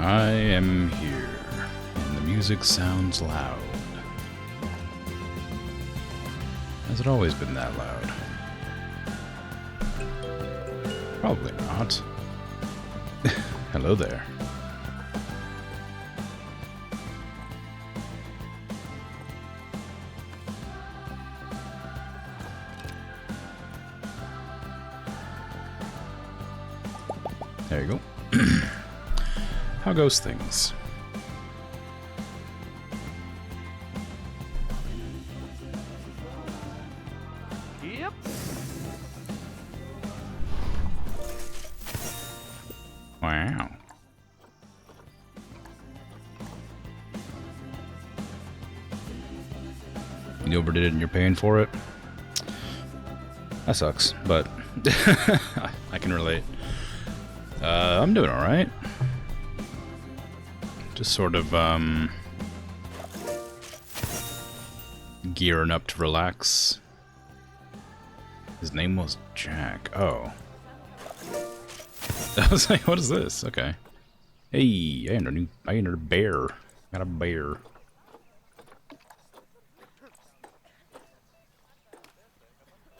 I am here, and the music sounds loud. Has it always been that loud? Probably not. Hello there. There you go. How goes things? Yep. Wow. You overdid it and you're paying for it? That sucks, but I can relate. I'm doing alright. Just sort of, gearing up to relax. His name was Jack. Oh. I was like, what is this? Okay. Hey, I entered a bear. Got a bear.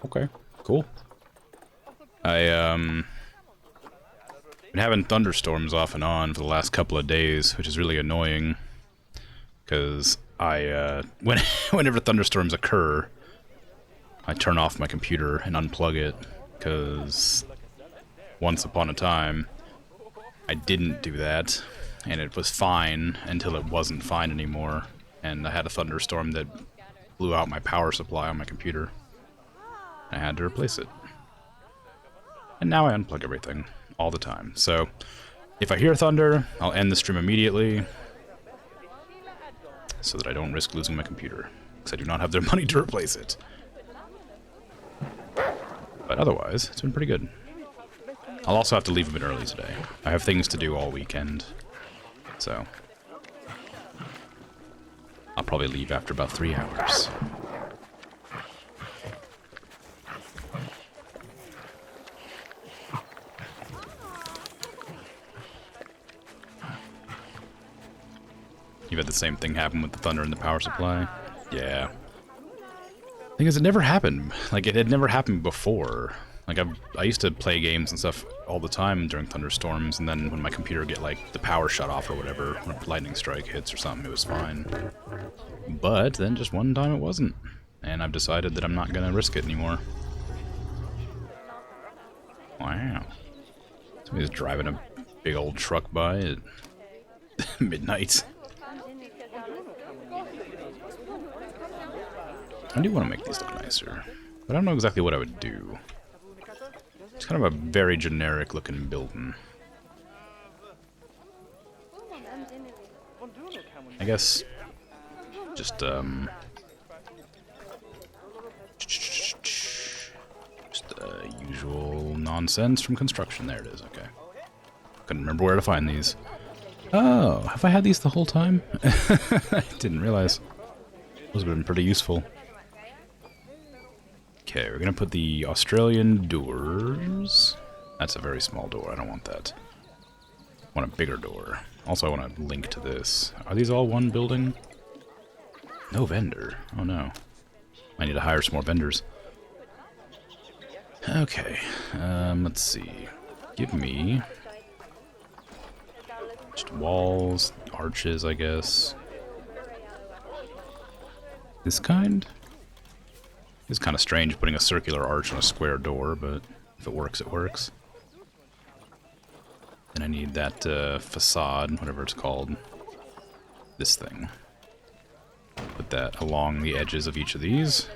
Okay, cool. Been having thunderstorms off and on for the last couple of days, which is really annoying. Because whenever thunderstorms occur, I turn off my computer and unplug it. Because once upon a time, I didn't do that, and it was fine until it wasn't fine anymore. And I had a thunderstorm that blew out my power supply on my computer. I had to replace it. And now I unplug everything all the time. So if I hear thunder, I'll end the stream immediately so that I don't risk losing my computer, because I do not have the money to replace it. But otherwise, it's been pretty good. I'll also have to leave a bit early today. I have things to do all weekend, so I'll probably leave after about 3 hours. You've had the same thing happen with the thunder and the power supply? Yeah. Thing is, it never happened. Like, it had never happened before. Like, I used to play games and stuff all the time during thunderstorms, and then when my computer get, like, the power shut off or whatever, when a lightning strike hits or something, it was fine. But then just one time it wasn't. And I've decided that I'm not gonna risk it anymore. Wow. Somebody's driving a big old truck by at midnight. I do want to make these look nicer, but I don't know exactly what I would do. It's kind of a very generic looking building. I guess just usual nonsense from construction. There it is. Okay. Couldn't remember where to find these. Oh, have I had these the whole time? I didn't realize. Those would have been pretty useful. Okay, we're gonna put the Australian doors. That's a very small door. I don't want that. I want a bigger door. Also, I want to link to this. Are these all one building? No vendor. Oh no. I need to hire some more vendors. Okay. Let's see. Give me just walls, arches, I guess. This kind? It's kind of strange putting a circular arch on a square door, but if it works, it works. Then I need that facade, whatever it's called. This thing. Put that along the edges of each of these.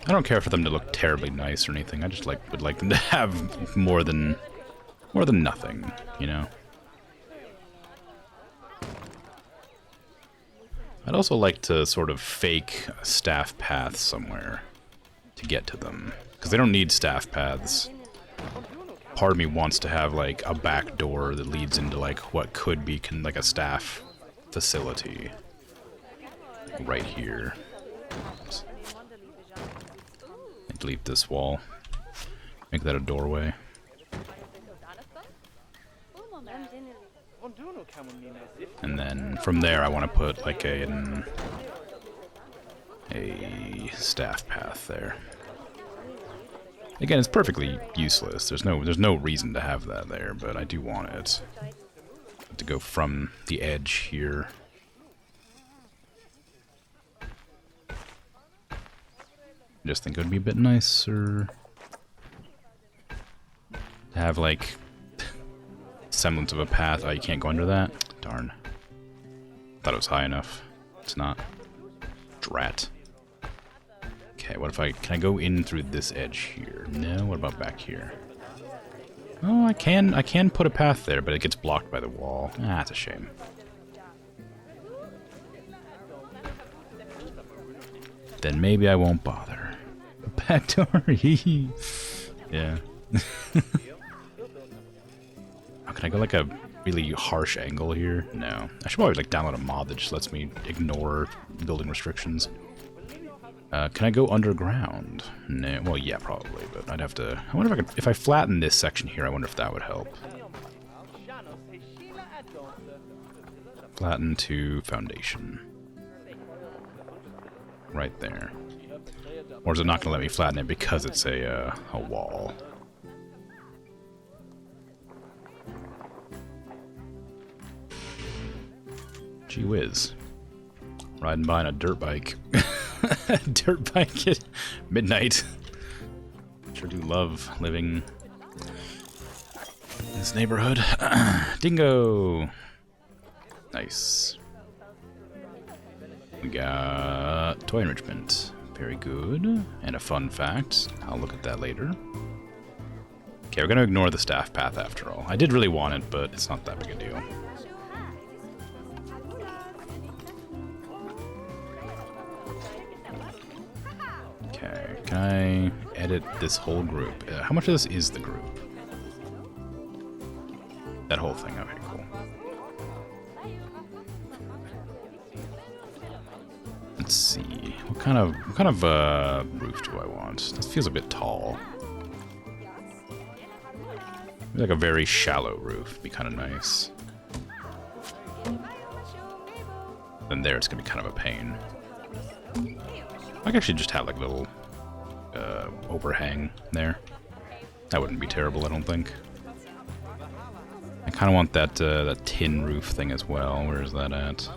I don't care for them to look terribly nice or anything. I just would like them to have more than nothing, you know? I'd also like to sort of fake a staff path somewhere to get to them, because they don't need staff paths. Part of me wants to have like a back door that leads into like what could be like a staff facility right here. Delete this wall. Make that a doorway. And then from there I want to put like a staff path there. Again, it's perfectly useless. There's no reason to have that there, but I do want it to go from the edge here. I just think it would be a bit nicer to have like semblance of a path. Oh, you can't go under that? Darn. Thought it was high enough. It's not. Drat. Okay, what if can I go in through this edge here? No, what about back here? Oh, I can put a path there, but it gets blocked by the wall. Ah, that's a shame. Then maybe I won't bother. Back door, yeah. Oh, can I go like a really harsh angle here? No. I should probably like download a mod that just lets me ignore building restrictions. Can I go underground? No. Well, yeah, probably, but I'd have to. I wonder if I could. If I flatten this section here, I wonder if that would help. Flatten to foundation. Right there. Or is it not going to let me flatten it because it's a wall? Gee whiz. Riding by on a dirt bike. Dirt bike at midnight. Sure do love living in this neighborhood. Dingo! Nice. We got toy enrichment. Very good. And a fun fact. I'll look at that later. Okay, we're going to ignore the staff path after all. I did really want it, but it's not that big a deal. Okay, can I edit this whole group? How much of this is the group? That whole thing. Okay, cool. Let's see. What kind of roof do I want? This feels a bit tall. Maybe like a very shallow roof would be kind of nice. Then there, it's gonna be kind of a pain. I could actually just have like a little overhang there. That wouldn't be terrible, I don't think. I kind of want that that tin roof thing as well. Where is that at?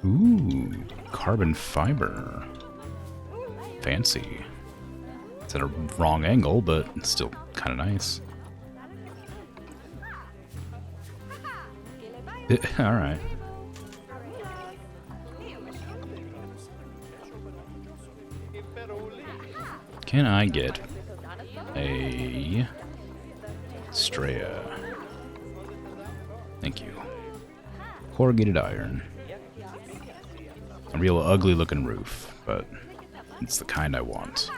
Ooh, carbon fiber. Fancy. It's at a wrong angle, but it's still kind of nice. Alright. Can I get a Straya? Thank you. Corrugated iron. A real ugly looking roof, but it's the kind I want.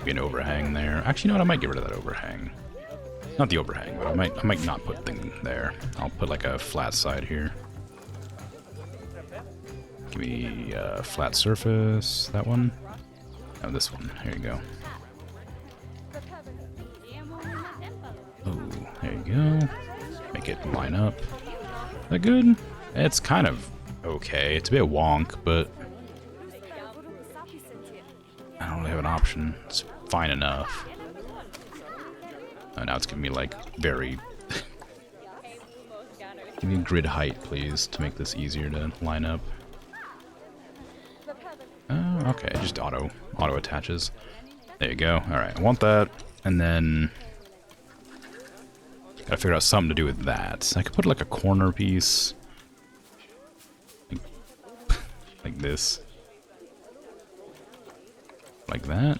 Be an overhang there. Actually, you know what? I might get rid of that overhang. Not the overhang, but I might not put thing there. I'll put like a flat side here. Give me a flat surface. That one. Oh, this one. Here you go. Oh, there you go. Make it line up. Is that good? It's kind of okay. It's a bit wonk, but I don't really have an option. It's fine enough. Oh, now it's giving me like very... Give me grid height, please, to make this easier to line up. Oh, okay, it just auto attaches. There you go. Alright, I want that, and then gotta figure out something to do with that. I could put like a corner piece. Like this. Like that.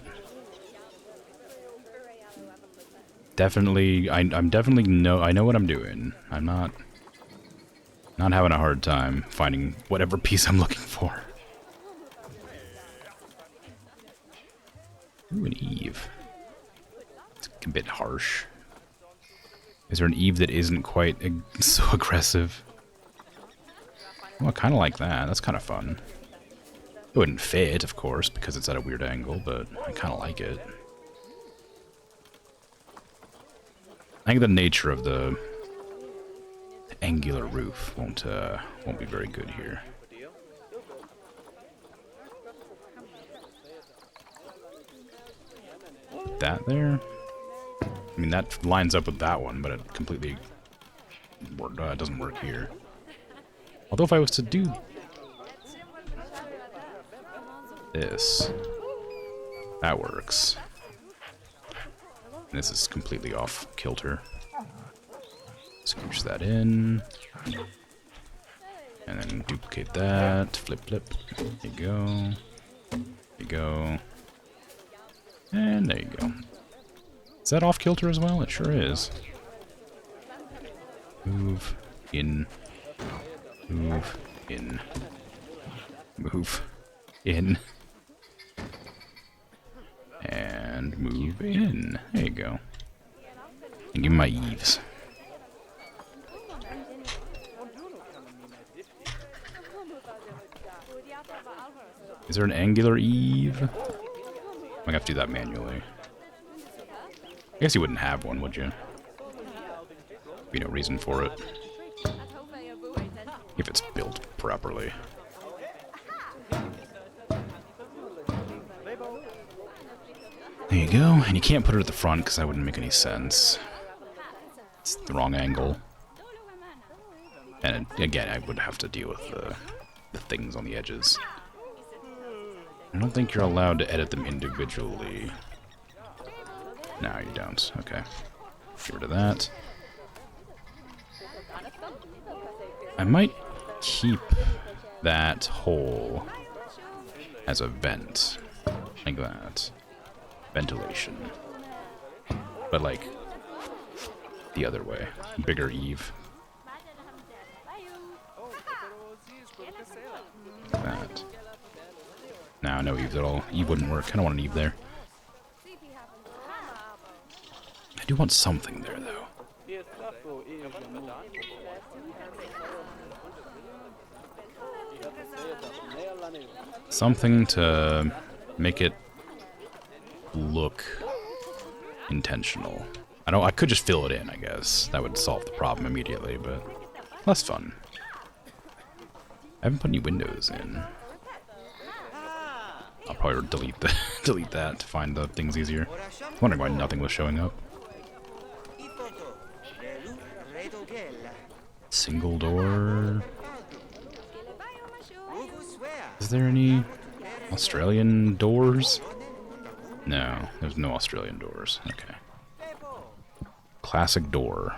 Definitely, I know what I'm doing. I'm not having a hard time finding whatever piece I'm looking for. Ooh, an eave. It's a bit harsh. Is there an eave that isn't quite so aggressive? Well, I kind of like that. That's kind of fun. It wouldn't fit, of course, because it's at a weird angle, but I kind of like it. I think the nature of the angular roof won't be very good here. That there? I mean, that lines up with that one, but it completely doesn't work here. Although if I was to do this, that works. And this is completely off kilter. Scooch that in. And then duplicate that. Flip, flip. There you go. There you go. And there you go. Is that off kilter as well? It sure is. Move in. Move in. Move in. And move in. There you go. And give me my eaves. Is there an angular eave? I'm gonna have to do that manually. I guess you wouldn't have one, would you? Be no reason for it. If it's built properly. There you go, and you can't put it at the front because that wouldn't make any sense. It's the wrong angle. And again, I would have to deal with the things on the edges. I don't think you're allowed to edit them individually. No, you don't. Okay. Get rid of that. I might keep that hole as a vent. Like that. Ventilation. But like the other way. Bigger eave. Like that. No eaves at all. Eve wouldn't work. I don't want an eave there. I do want something there, though. Something to make it look intentional. I could just fill it in, I guess. That would solve the problem immediately, but less fun. I haven't put any windows in. I'll probably delete that to find the things easier. Wondering why nothing was showing up. Single door. Is there any Australian doors? No, there's no Australian doors. Okay. Classic door.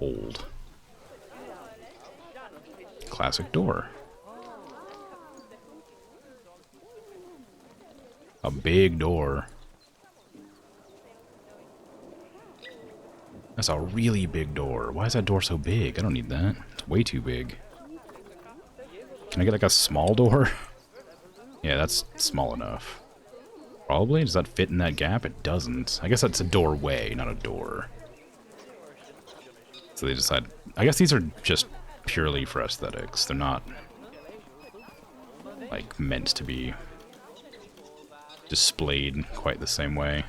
Old. Classic door. A big door. That's a really big door. Why is that door so big? I don't need that. It's way too big. Can I get like a small door? Yeah, that's small enough. Probably. Does that fit in that gap? It doesn't. I guess that's a doorway, not a door. So they decide... I guess these are just purely for aesthetics. They're not like meant to be displayed quite the same way.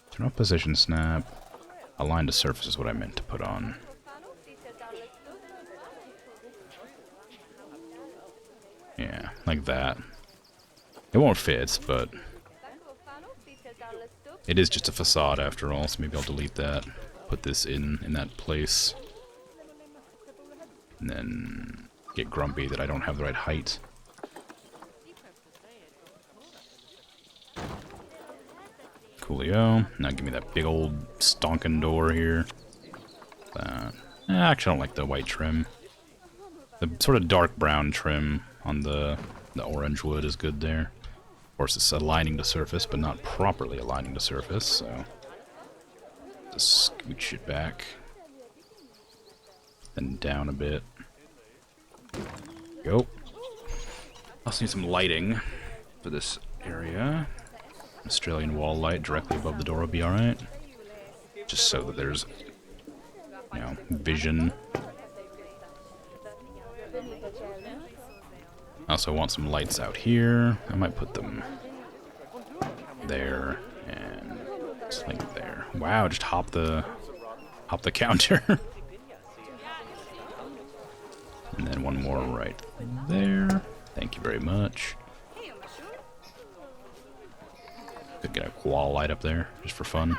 Turn off position snap. Align to surface is what I meant to put on. Yeah, like that. It won't fit, but it is just a facade after all, so maybe I'll delete that. Put this in that place. And then get grumpy that I don't have the right height. Coolio. Now give me that big old stonking door here. That. Actually, I don't like the white trim. The sort of dark brown trim on the orange wood is good there. Of course, it's aligning the surface, but not properly aligning the surface, so just scooch it back. Then down a bit. Go. Also need some lighting for this area. Australian wall light directly above the door would be alright. Just so that there's you know, vision. I also want some lights out here. I might put them there and just like there. Wow, just hop the counter. And then one more right there. Thank you very much. Could get a koala light up there just for fun.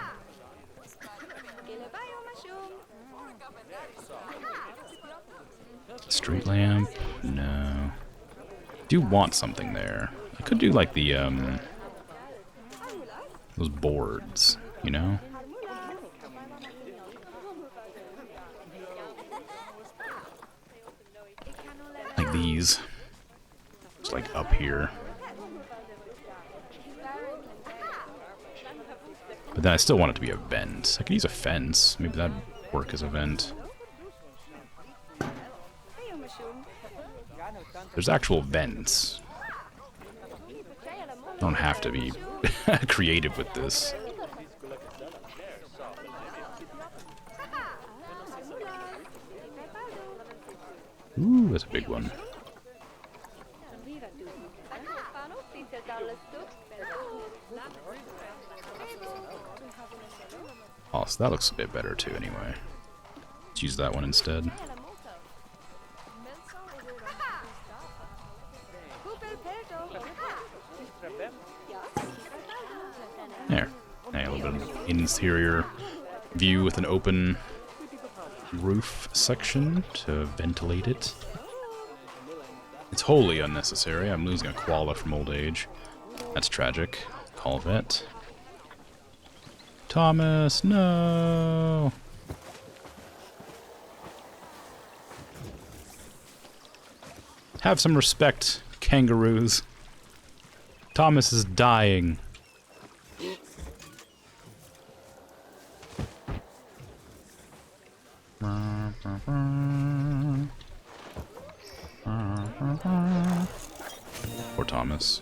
Street lamp? No. Do want something there. I could do like the those boards, you know? Like these. Just like up here. But then I still want it to be a vent. I could use a fence. Maybe that'd work as a vent. There's actual vents. Don't have to be creative with this. Ooh, that's a big one. Oh, so that looks a bit better too anyway. Let's use that one instead. There. Hey, a little bit of interior view with an open roof section to ventilate it. It's wholly unnecessary. I'm losing a koala from old age. That's tragic. Call vet. Thomas, no! Have some respect, kangaroos. Thomas is dying. Poor Thomas.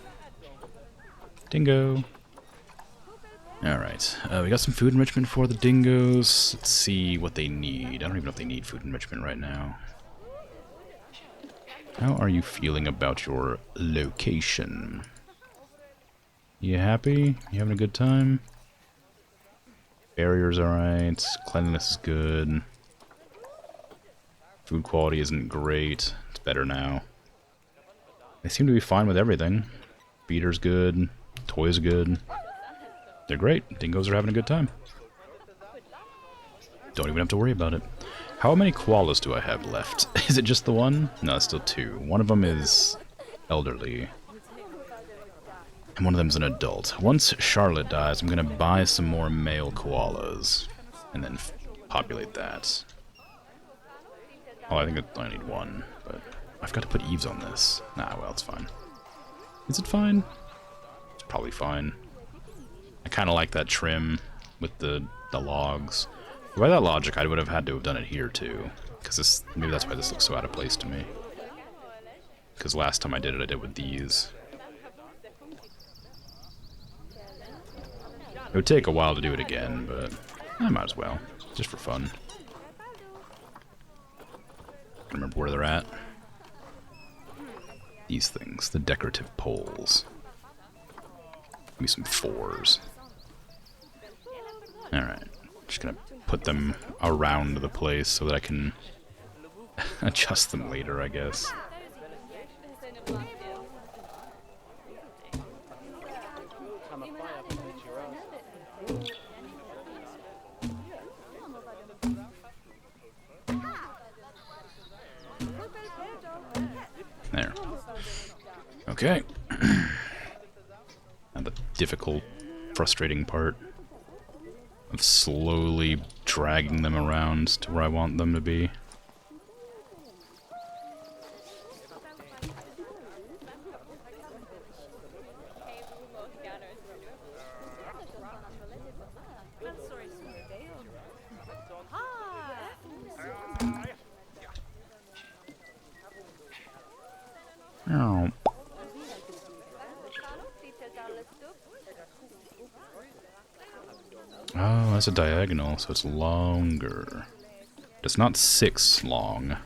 Dingo. Alright, we got some food enrichment for the dingoes. Let's see what they need. I don't even know if they need food enrichment right now. How are you feeling about your location? You happy? You having a good time? Barrier's alright. Cleanliness is good. Food quality isn't great. It's better now. They seem to be fine with everything. Feeder's good. Toys good. They're great. Dingoes are having a good time. Don't even have to worry about it. How many koalas do I have left? Is it just the one? No, it's still two. One of them is elderly. And one of them's an adult. Once Charlotte dies, I'm going to buy some more male koalas. And then populate that. Oh, I think I need one. But I forgot to put eaves on this. Nah, well, it's fine. Is it fine? It's probably fine. I kind of like that trim with the logs. By that logic, I would have had to have done it here too, because maybe that's why this looks so out of place to me. Because last time I did it with these. It would take a while to do it again, but I might as well, just for fun. I remember where they're at. These things, the decorative poles. Give me some 4s. Alright, just gonna put them around the place so that I can adjust them later, I guess. There. Okay. Now the difficult, frustrating part of slowly dragging them around to where I want them to be. Oh. Oh, that's a diagonal, so it's longer. It's not 6 long.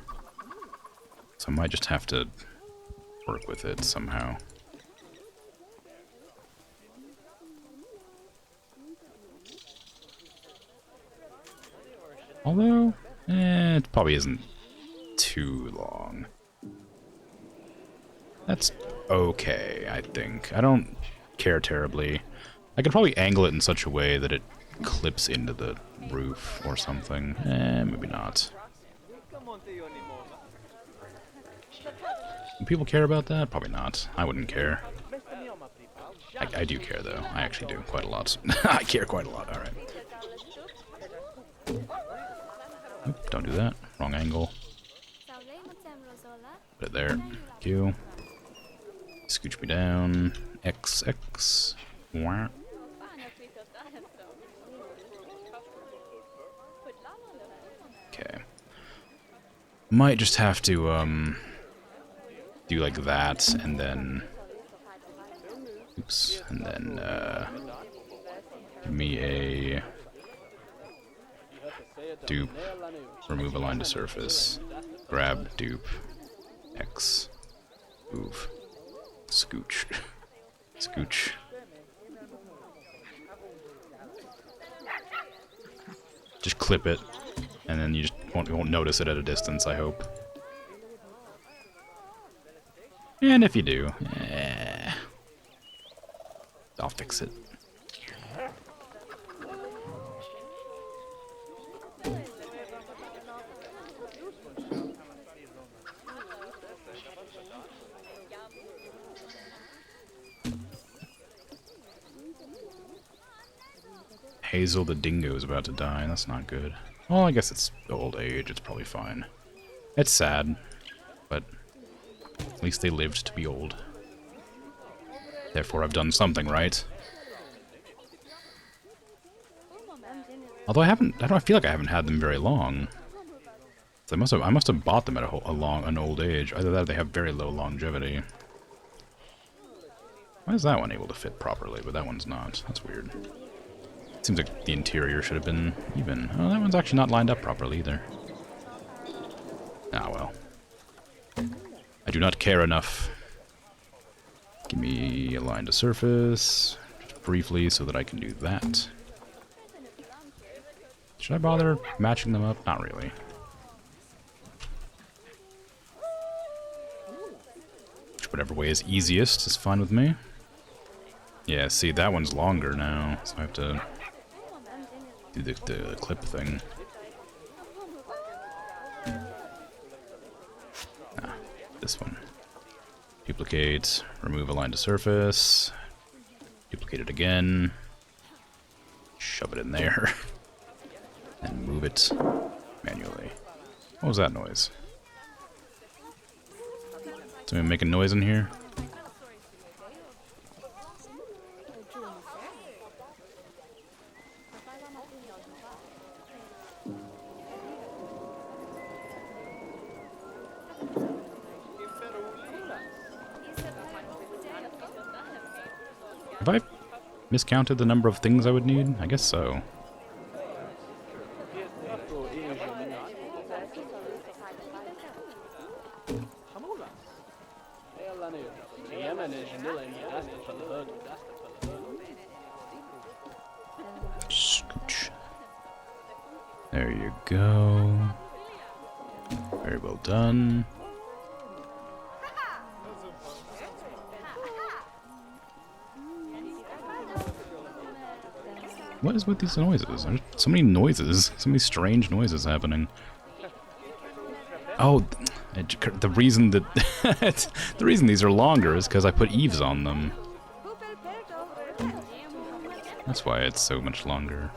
So I might just have to work with it somehow. Although, it probably isn't too long. That's okay, I think. I don't care terribly. I could probably angle it in such a way that it clips into the roof or something. Maybe not. Do people care about that? Probably not. I wouldn't care. I do care, though. I actually do quite a lot. I care quite a lot. Alright. Oop, don't do that. Wrong angle. Put it there. Q. Scooch me down. X, X. Wah. Okay. Might just have to, do like that, and then... Oops. And then, give me a... Dupe. Remove a line to surface. Grab, dupe. X. Move. Scooch. Scooch. Just clip it, and then you just won't notice it at a distance, I hope. And if you do, I'll fix it. Hazel the dingo is about to die. That's not good. Well, I guess it's old age. It's probably fine. It's sad, but at least they lived to be old. Therefore, I've done something right. Although I don't feel like I haven't had them very long. So I must have bought them at an old age. Either that or they have very low longevity. Why is that one able to fit properly, but that one's not? That's weird. Seems like the interior should have been even. Oh, that one's actually not lined up properly either. Ah, well. I do not care enough. Give me a line to surface, just briefly, so that I can do that. Should I bother matching them up? Not really. Whatever way is easiest is fine with me. Yeah, see, that one's longer now, so I have to do the clip thing. Ah, this one. Duplicate, remove a line to surface, duplicate it again, shove it in there, and move it manually. What was that noise? Somebody making noise in here? Have I miscounted the number of things I would need? I guess so. Scooch. There you go. Very well done. What is with these noises? There's so many noises. So many strange noises happening. Oh, the reason that the reason these are longer is because I put eaves on them. That's why it's so much longer.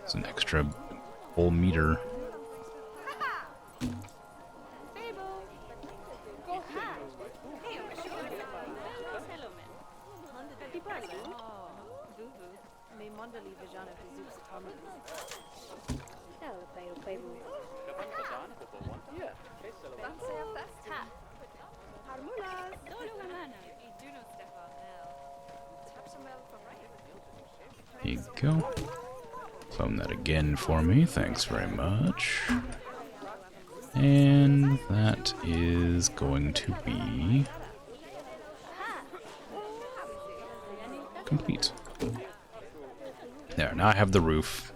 It's an extra whole meter. There you go. Clone that again for me. Thanks very much. And that is going to be complete. There, now I have the roof.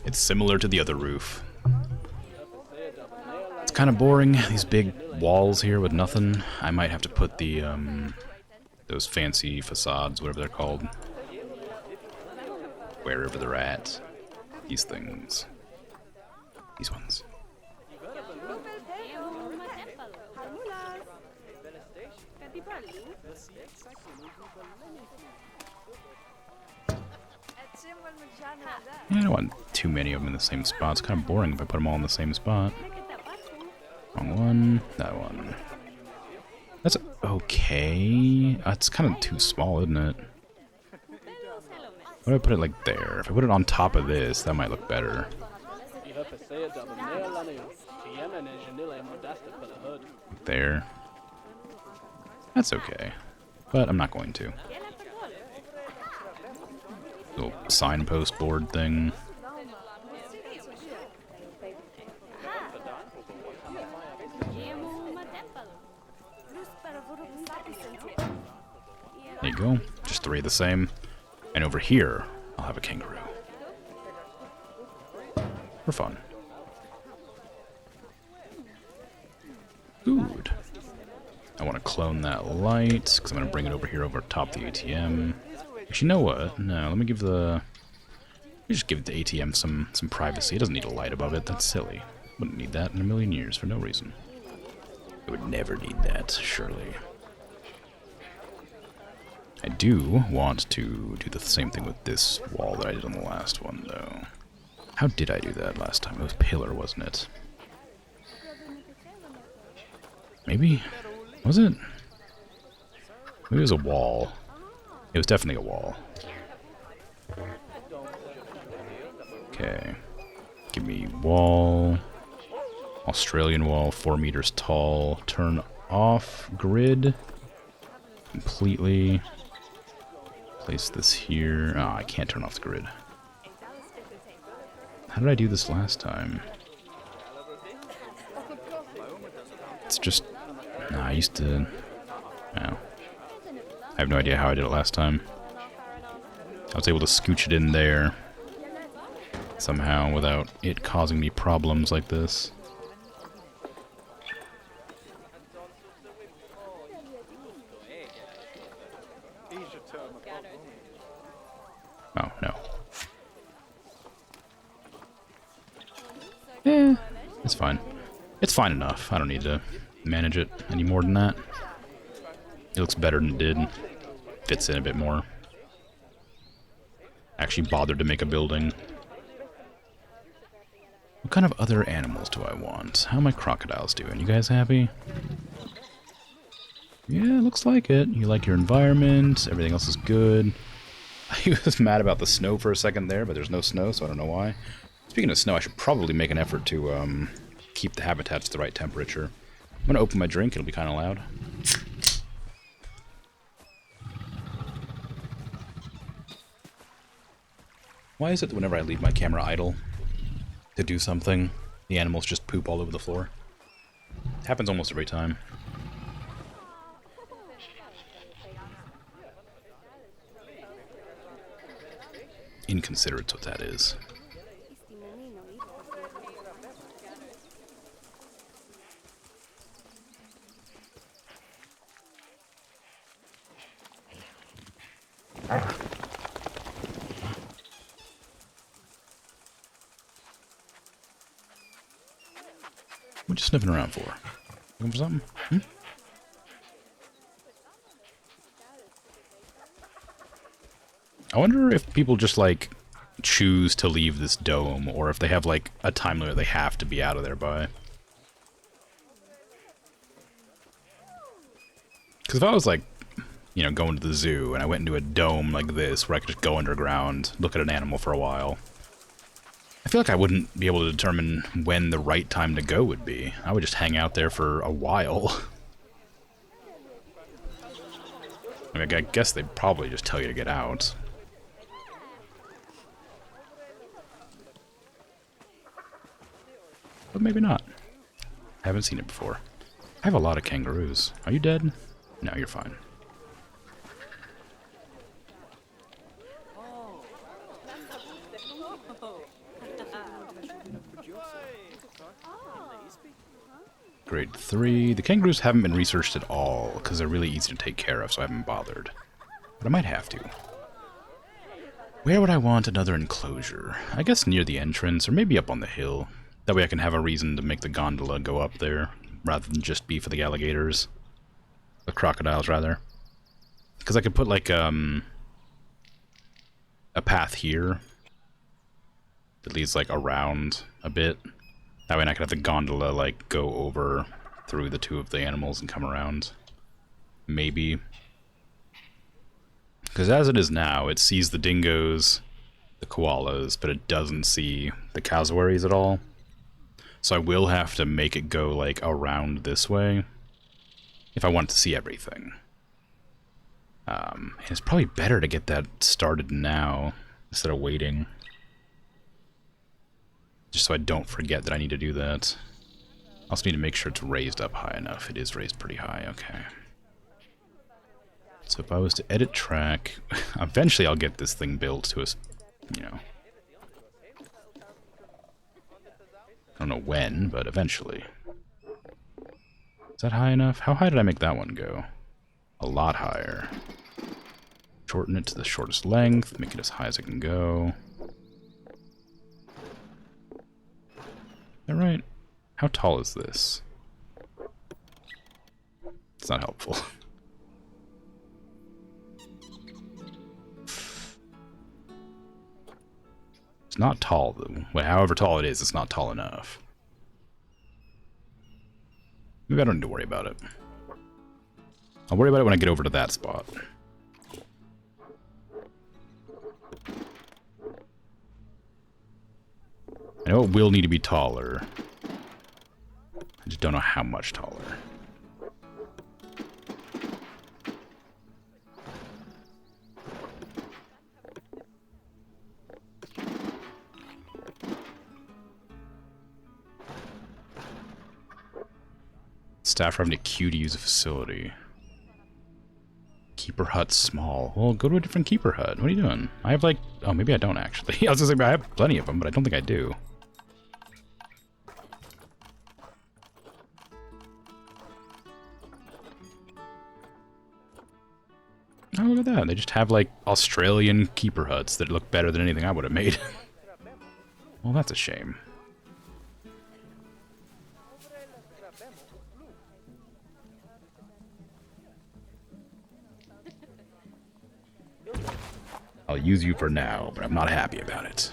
It's similar to the other roof. It's kind of boring, these big walls here with nothing. I might have to put the, those fancy facades, whatever they're called. Wherever they're at. These things. These ones. I don't want too many of them in the same spot. It's kind of boring if I put them all in the same spot. Wrong one. That one. That's okay. It's kind of too small, isn't it? What do I put it like there? If I put it on top of this, that might look better. There. That's okay. But I'm not going to. Little signpost board thing. There you go. Just 3 of the same. And over here, I'll have a kangaroo. For fun. Good. I want to clone that light, because I'm going to bring it over here over top the ATM. Actually, you know what? No, let me give the... Let me just give the ATM some privacy. It doesn't need a light above it. That's silly. Wouldn't need that in a million years for no reason. I would never need that, surely. I do want to do the same thing with this wall that I did on the last one, though. How did I do that last time? It was pillar, wasn't it? Maybe? Was it? Maybe it was a wall. It was definitely a wall. Okay. Give me wall. Australian wall, 4 meters tall. Turn off grid. Completely. Place this here. Oh, I can't turn off the grid. How did I do this last time? It's just... Nah, I used to... Oh. I have no idea how I did it last time. I was able to scooch it in there somehow without it causing me problems like this. Oh, no. It's fine. It's fine enough. I don't need to manage it any more than that. It looks better than it did. Fits in a bit more. Actually bothered to make a building. What kind of other animals do I want? How are my crocodiles doing? You guys happy? Yeah, looks like it. You like your environment. Everything else is good. I was mad about the snow for a second there, but there's no snow, so I don't know why. Speaking of snow, I should probably make an effort to keep the habitats at the right temperature. I'm going to open my drink. It'll be kind of loud. Why is it that whenever I leave my camera idle to do something, the animals just poop all over the floor? It happens almost every time. Inconsiderate's what that is. What you sniffing around for? Looking for something? Hmm? I wonder if people just, like, choose to leave this dome, or if they have, like, a time limit they have to be out of there by. Because if I was, like, you know, going to the zoo, and I went into a dome like this, where I could just go underground, look at an animal for a while, I feel like I wouldn't be able to determine when the right time to go would be. I would just hang out there for a while. I mean, I guess they'd probably just tell you to get out. but maybe not. Haven't seen it before. I have a lot of kangaroos. Are you dead? No, you're fine. Grade 3. The kangaroos haven't been researched at all, because they're really easy to take care of, so I haven't bothered. But I might have to. Where would I want another enclosure? I guess near the entrance, or maybe up on the hill. That way I can have a reason to make the gondola go up there, rather than just be for the alligators. The crocodiles, rather. Because I could put, like, a path here that leads, like, around a bit. That way I could have the gondola, like, go over through the two of the animals and come around. Maybe. Because as it is now, it sees the dingoes, the koalas, but it doesn't see the cassowaries at all. So I will have to make it go, like, around this way if I want to see everything. And it's probably better to get that started now instead of waiting. Just so I don't forget that I need to do that. I also need to make sure it's raised up high enough. It is raised pretty high, okay. So if I was to edit track, eventually I'll get this thing built to a, you know. I don't know when, but eventually. Is that high enough? How high did I make that one go? A lot higher. Shorten it to the shortest length, make it as high as it can go. Is that right? How tall is this? It's not helpful. It's not tall, though. Well, however tall it is, it's not tall enough. Maybe I don't need to worry about it. I'll worry about it when I get over to that spot. I know it will need to be taller. I just don't know how much taller. Staff are having a queue to use a facility. Keeper hut small. Well, go to a different keeper hut. What are you doing? I have like... Oh, maybe I don't actually. I was just like, I have plenty of them, but I don't think I do. Oh, look at that. They just have like Australian keeper huts that look better than anything I would have made. Well, that's a shame. I'll use you for now, but I'm not happy about it.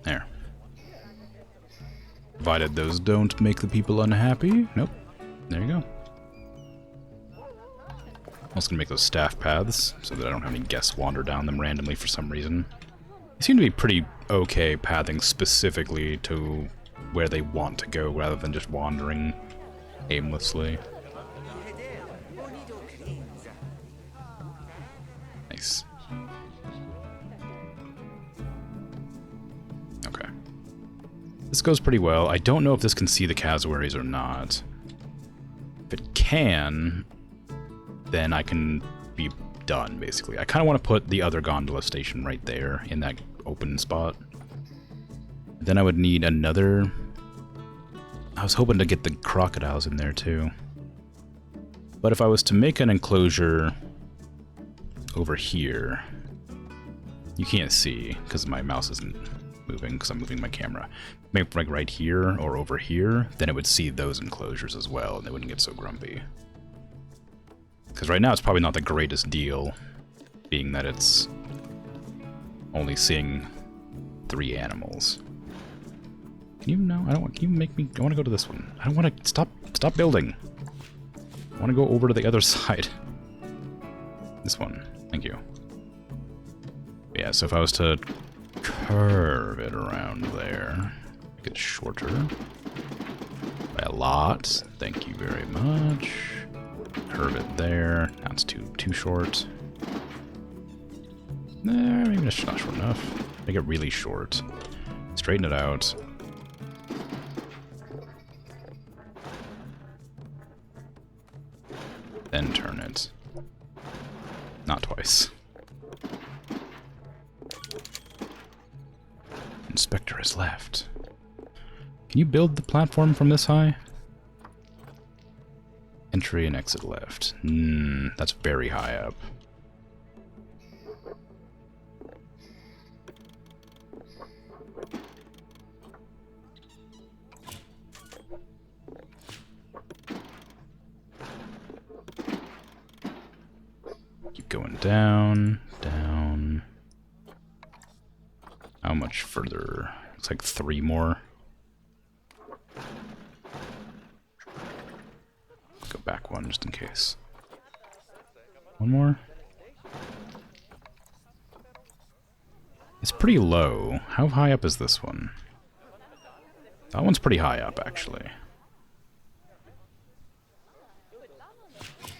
There. Provided those don't make the people unhappy. Nope. There you go. I'm also gonna make those staff paths so that I don't have any guests wander down them randomly for some reason. They seem to be pretty okay pathing specifically to where they want to go rather than just wandering aimlessly. Nice. Okay. This goes pretty well. I don't know if this can see the cassowaries or not. If it can, then I can be done, basically. I kind of want to put the other gondola station right there in that open spot. Then I would need another... I was hoping to get the crocodiles in there, too. But if I was to make an enclosure over here... You can't see, because my mouse isn't moving, because I'm moving my camera. Maybe like right here or over here, then it would see those enclosures as well, and they wouldn't get so grumpy. Because right now it's probably not the greatest deal, being that it's only seeing 3 animals. Can you no? I don't want. Can you make me? I want to go to this one. I don't want to stop building. I want to go over to the other side. This one. Thank you. Yeah. So if I was to curve it around there. Make it shorter. By a lot. Thank you very much. Curve it there. Now it's too short. Nah, maybe it's not short enough. Make it really short. Straighten it out. Then turn it. Not twice. Inspector has left. Can you build the platform from this high? Entry and exit left. That's very high up. Keep going down, down. How much further? Looks like 3 more. Go back one just in case. 1 more. It's pretty low. How high up is this one? That one's pretty high up, actually.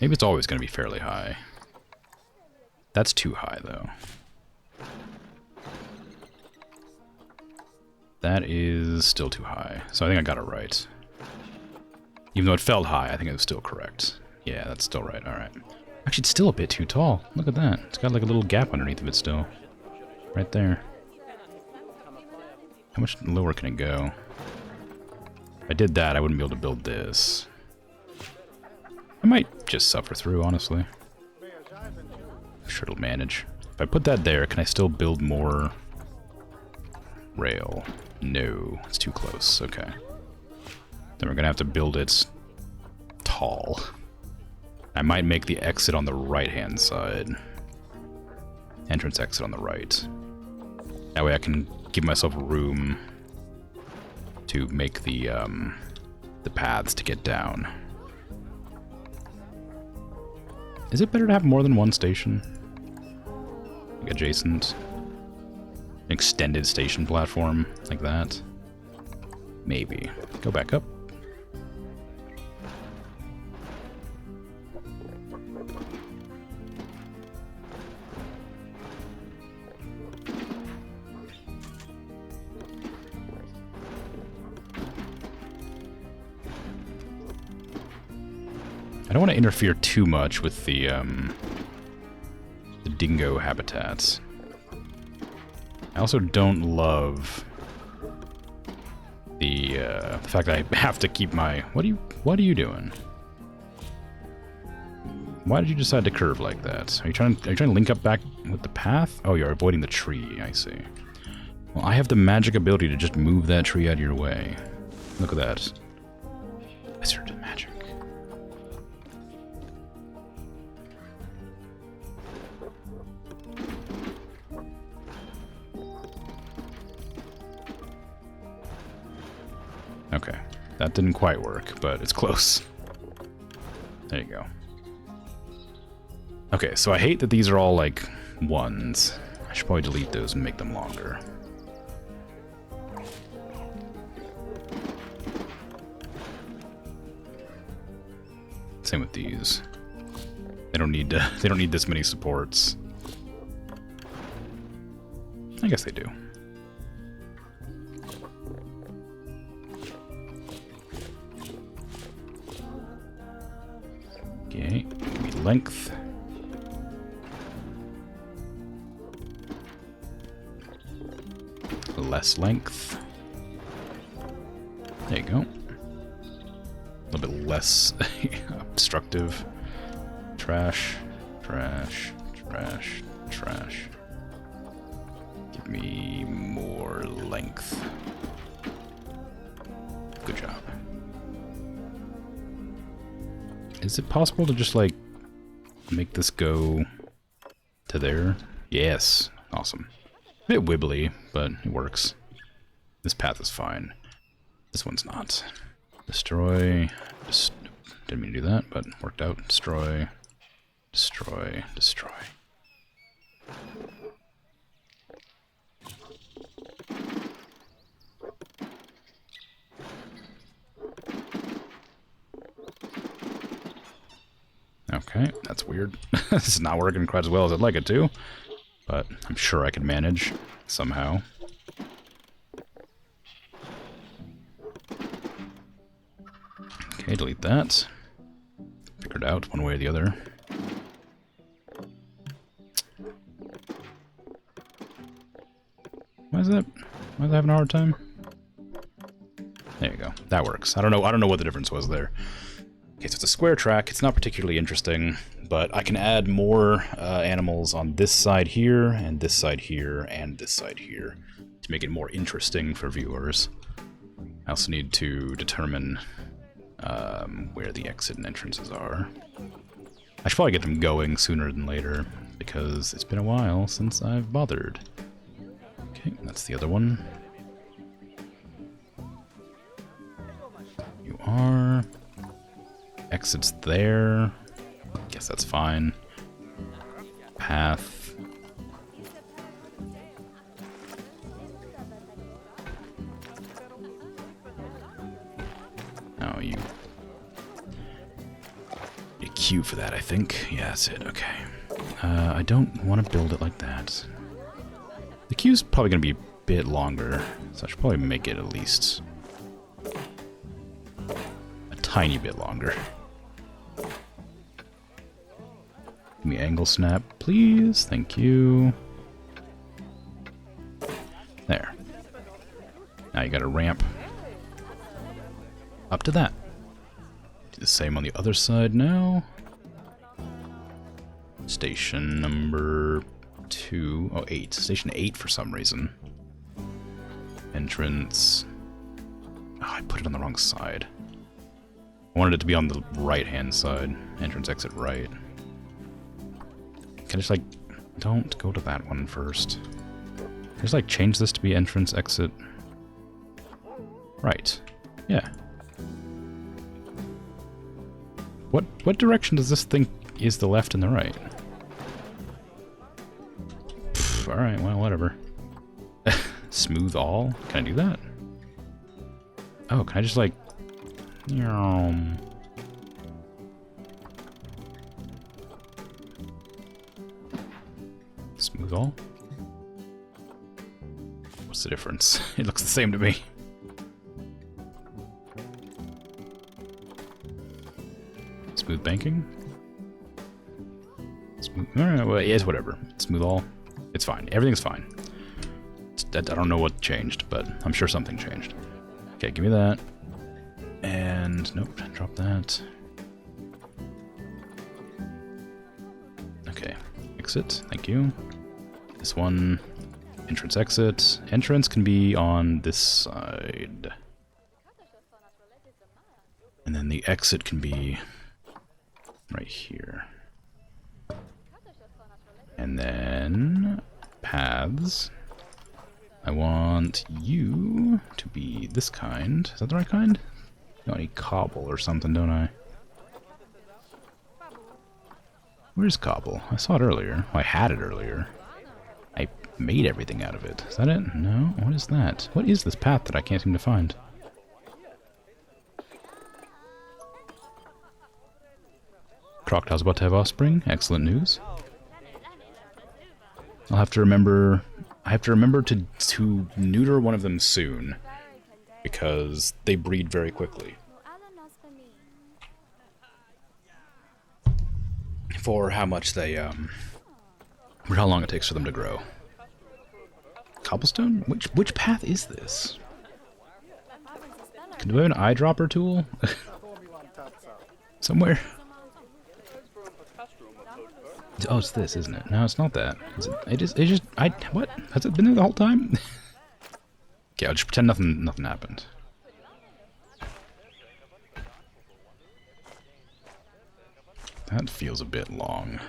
Maybe it's always going to be fairly high. That's too high, though. That is still too high. So I think I got it right. Even though it felt high, I think it was still correct. Yeah, that's still right. Alright. Actually, it's still a bit too tall. Look at that. It's got like a little gap underneath of it still. Right there. How much lower can it go? If I did that, I wouldn't be able to build this. I might just suffer through, honestly. I'm sure it'll manage. If I put that there, can I still build more rail? No, it's too close. Okay. Then we're gonna have to build it tall. I might make the exit on the right-hand side. Entrance exit on the right. That way I can give myself room to make the paths to get down. Is it better to have more than one station? Like adjacent? An extended station platform like that? Maybe. Go back up. I don't want to interfere too much with the dingo habitats. I also don't love the fact that I have to keep my... What are you doing? Why did you decide to curve like that? Are you trying to link up back with the path? Oh, you're avoiding the tree, I see. Well, I have the magic ability to just move that tree out of your way. Look at that. Wizard magic. Okay, that didn't quite work, but it's close. There you go. Okay, so I hate that these are all, like, ones. I should probably delete those and make them longer. Same with these. They don't need this many supports. I guess they do. Okay, give me length. Less length. There you go. A little bit less obstructive. Trash, trash, trash, trash. Give me more length. Good job. Is it possible to just, like, make this go to there? Yes. Awesome. A bit wibbly, but it works. This path is fine. This one's not. Destroy. Just didn't mean to do that, but worked out. Destroy. Destroy. Destroy. Okay, that's weird. This is not working quite as well as I'd like it to, but I'm sure I can manage somehow. Okay, delete that. Figured out one way or the other. Why is that? Why is I having a hard time? There you go. That works. I don't know what the difference was there. Okay, so it's a square track. It's not particularly interesting, but I can add more animals on this side here, and this side here, and this side here to make it more interesting for viewers. I also need to determine where the exit and entrances are. I should probably get them going sooner than later, because it's been a while since I've bothered. Okay, that's the other one. You are... Exit's there. Guess that's fine. Path. Oh, you... a queue for that, I think. Yeah, that's it. Okay. I don't want to build it like that. The queue's probably going to be a bit longer, so I should probably make it at least a tiny bit longer. Give me angle snap, please. Thank you. There. Now you got a ramp up to that. Do the same on the other side now. Station number 2. Oh, 8. Station 8 for some reason. Entrance. Oh, I put it on the wrong side. I wanted it to be on the right-hand side. Entrance, exit, right. Can I just, like, don't go to that one first. Can I just, like, change this to be entrance, exit? Right. Yeah. What direction does this think is the left and the right? Alright, well, whatever. Smooth all? Can I do that? Oh, can I just, like... Smooth all? What's the difference? It looks the same to me. Smooth banking? Smooth... Alright, well, it's whatever. Smooth all. It's fine. Everything's fine. I don't know what changed, but I'm sure something changed. Okay, give me that. And... nope, drop that. Okay. Exit. Thank you. This one... entrance, exit. Entrance can be on this side. And then the exit can be... right here. And then... paths. I want you to be this kind. Is that the right kind? I need cobble or something, don't I? Where's cobble? I saw it earlier. Oh, I had it earlier. I made everything out of it. Is that it? No? What is that? What is this path that I can't seem to find? Crocodile's about to have offspring. Excellent news. I'll have to remember... I have to remember to neuter one of them soon, because they breed very quickly. For how much they, for how long it takes for them to grow. Cobblestone? Which path is this? Do I have an eyedropper tool? Somewhere? Oh, it's this, isn't it? No, it's not that. It's just, what? Has it been there the whole time? Okay, I'll just pretend nothing happened. That feels a bit long.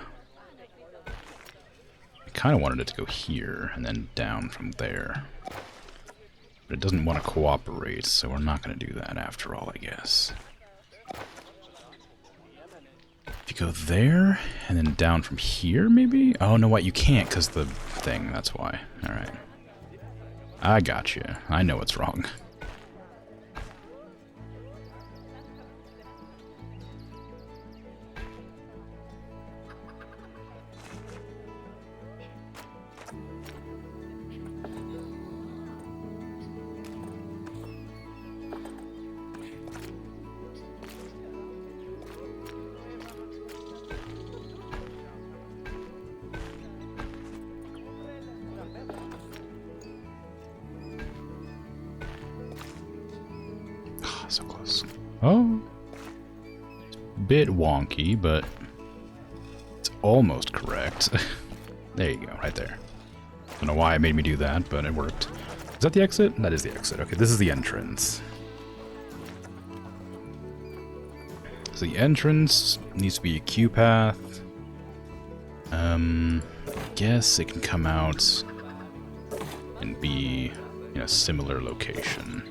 I kind of wanted it to go here, and then down from there. But it doesn't want to cooperate, so we're not going to do that after all, I guess. If you go there, and then down from here, maybe? Oh, no, what? You can't, because the thing, that's why. Alright. I got you. I know what's wrong. so close. Oh. Bit wonky, but it's almost correct. There you go, right there. Don't know why it made me do that, but it worked. Is that the exit? That is the exit. Okay, this is the entrance. So the entrance needs to be a queue path. Guess it can come out and be in a similar location.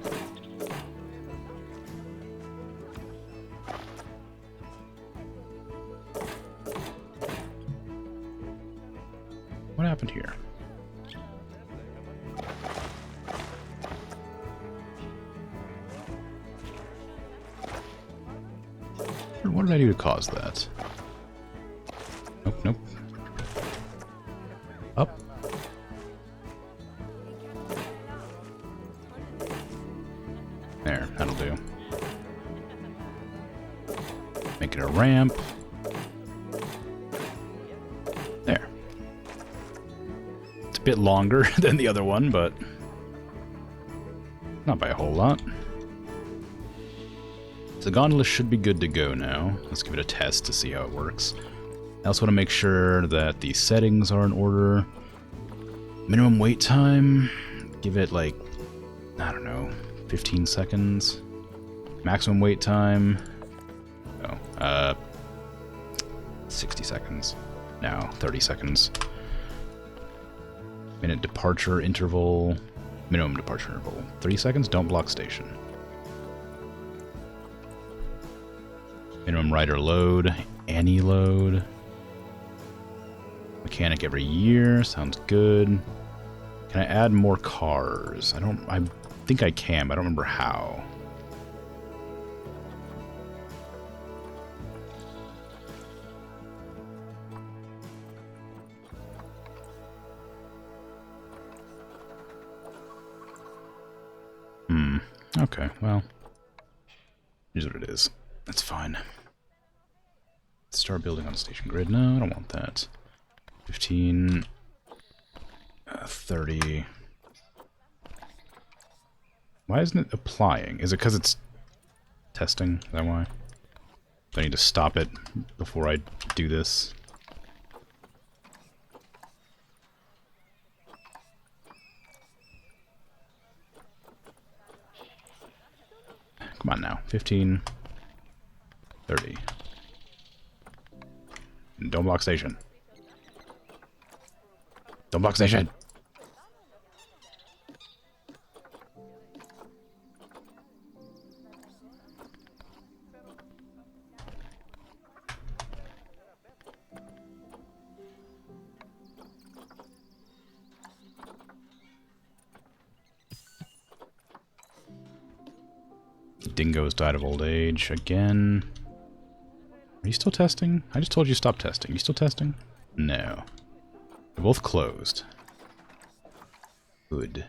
What happened here? What did I do to cause that? Nope, nope. Up. There, that'll do. Make it a ramp. There. It's a bit longer than the other one, but not by a whole lot. So the gondola should be good to go now. Let's give it a test to see how it works. I also want to make sure that the settings are in order. Minimum wait time, give it like, I don't know, 15 seconds. Maximum wait time, 60 seconds. Now 30 seconds. Minute departure interval, minimum departure interval. 30 seconds, don't block station. Minimum rider load, any load. Mechanic every year, sounds good. Can I add more cars? I think I can, but I don't remember how. Okay, well. Here's what it is. That's fine. Start building on station grid. No, I don't want that. 15, 30. Why isn't it applying? Is it because it's testing? Is that why? Do I need to stop it before I do this? Come on now. 15, 30. And don't block station. Don't block station. Dingo's died of old age again. Are you still testing? I just told you stop testing. You still testing? No. They're both closed. Good.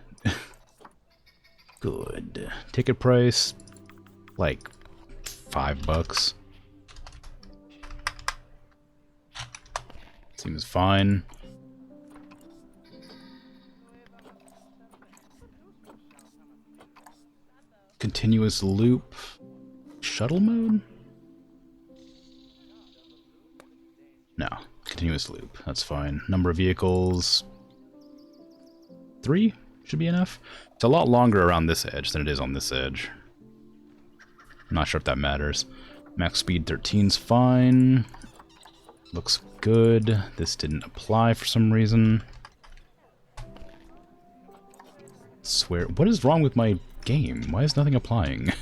Good. Ticket price, like $5. Seems fine. Continuous loop. Shuttle mode? No. Continuous loop. That's fine. Number of vehicles. 3 should be enough. It's a lot longer around this edge than it is on this edge. I'm not sure if that matters. Max speed 13's fine. Looks good. This didn't apply for some reason. Swear. What is wrong with my game? Why is nothing applying?